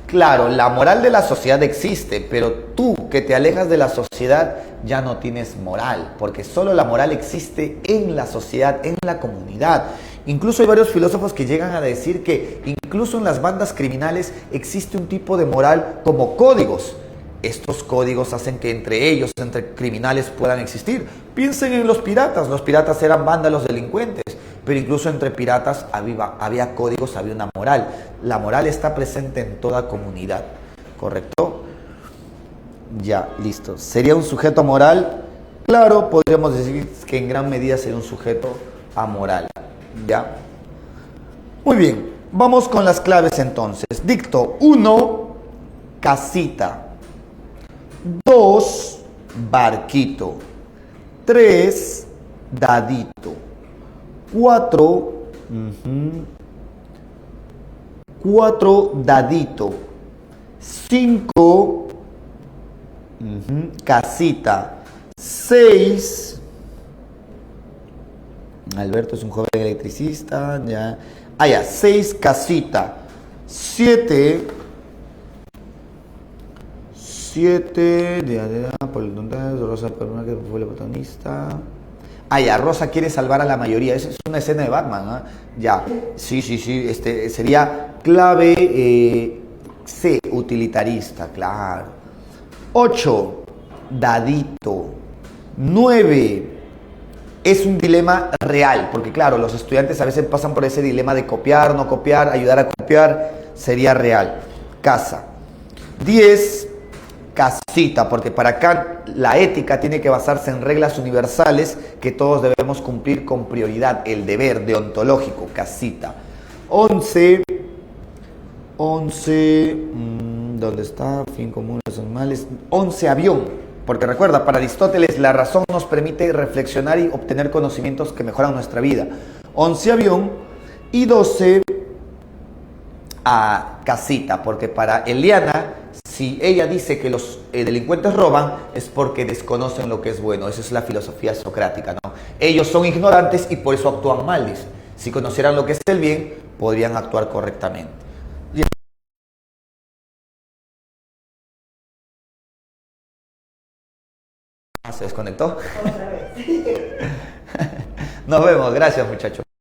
Claro, la moral de la sociedad existe, pero tú que te alejas de la sociedad ya no tienes moral, porque solo la moral existe en la sociedad, en la comunidad. Incluso hay varios filósofos que llegan a decir que incluso en las bandas criminales existe un tipo de moral como códigos. Estos códigos hacen que entre ellos, entre criminales, puedan existir. Piensen en los piratas eran vándalos delincuentes, pero incluso entre piratas había códigos, había una moral. La moral está presente en toda comunidad, ¿correcto? Ya, listo. ¿Sería un sujeto amoral? Claro, podríamos decir que en gran medida sería un sujeto amoral, ¿ya? Muy bien, vamos con las claves entonces. Dicto: 1, casita. 2, barquito. 3, dadito. 4, 4, dadito. 5, casita. 6, Alberto es un joven electricista, ya. 6, casita. 7, por el Rosa Peruna, que fue la protagonista. Rosa quiere salvar a la mayoría. Esa es una escena de Batman, ¿eh? Ya, sí. Sería clave C, utilitarista, claro. 8, dadito. 9, es un dilema real, porque claro, los estudiantes a veces pasan por ese dilema de copiar, no copiar, ayudar a copiar, sería real. Casa. 10, casita, porque para acá la ética tiene que basarse en reglas universales que todos debemos cumplir con prioridad, el deber deontológico, casita. 11, ¿dónde está? Fin común de los animales. 11, avión. Porque recuerda, para Aristóteles la razón nos permite reflexionar y obtener conocimientos que mejoran nuestra vida. 11, avión. Y 12, casita, porque para Eliana, si ella dice que los delincuentes roban, es porque desconocen lo que es bueno. Esa es la filosofía socrática, ¿no? Ellos son ignorantes y por eso actúan mal. Si conocieran lo que es el bien, podrían actuar correctamente. ¿Se desconectó? Otra vez. Nos vemos, gracias muchachos.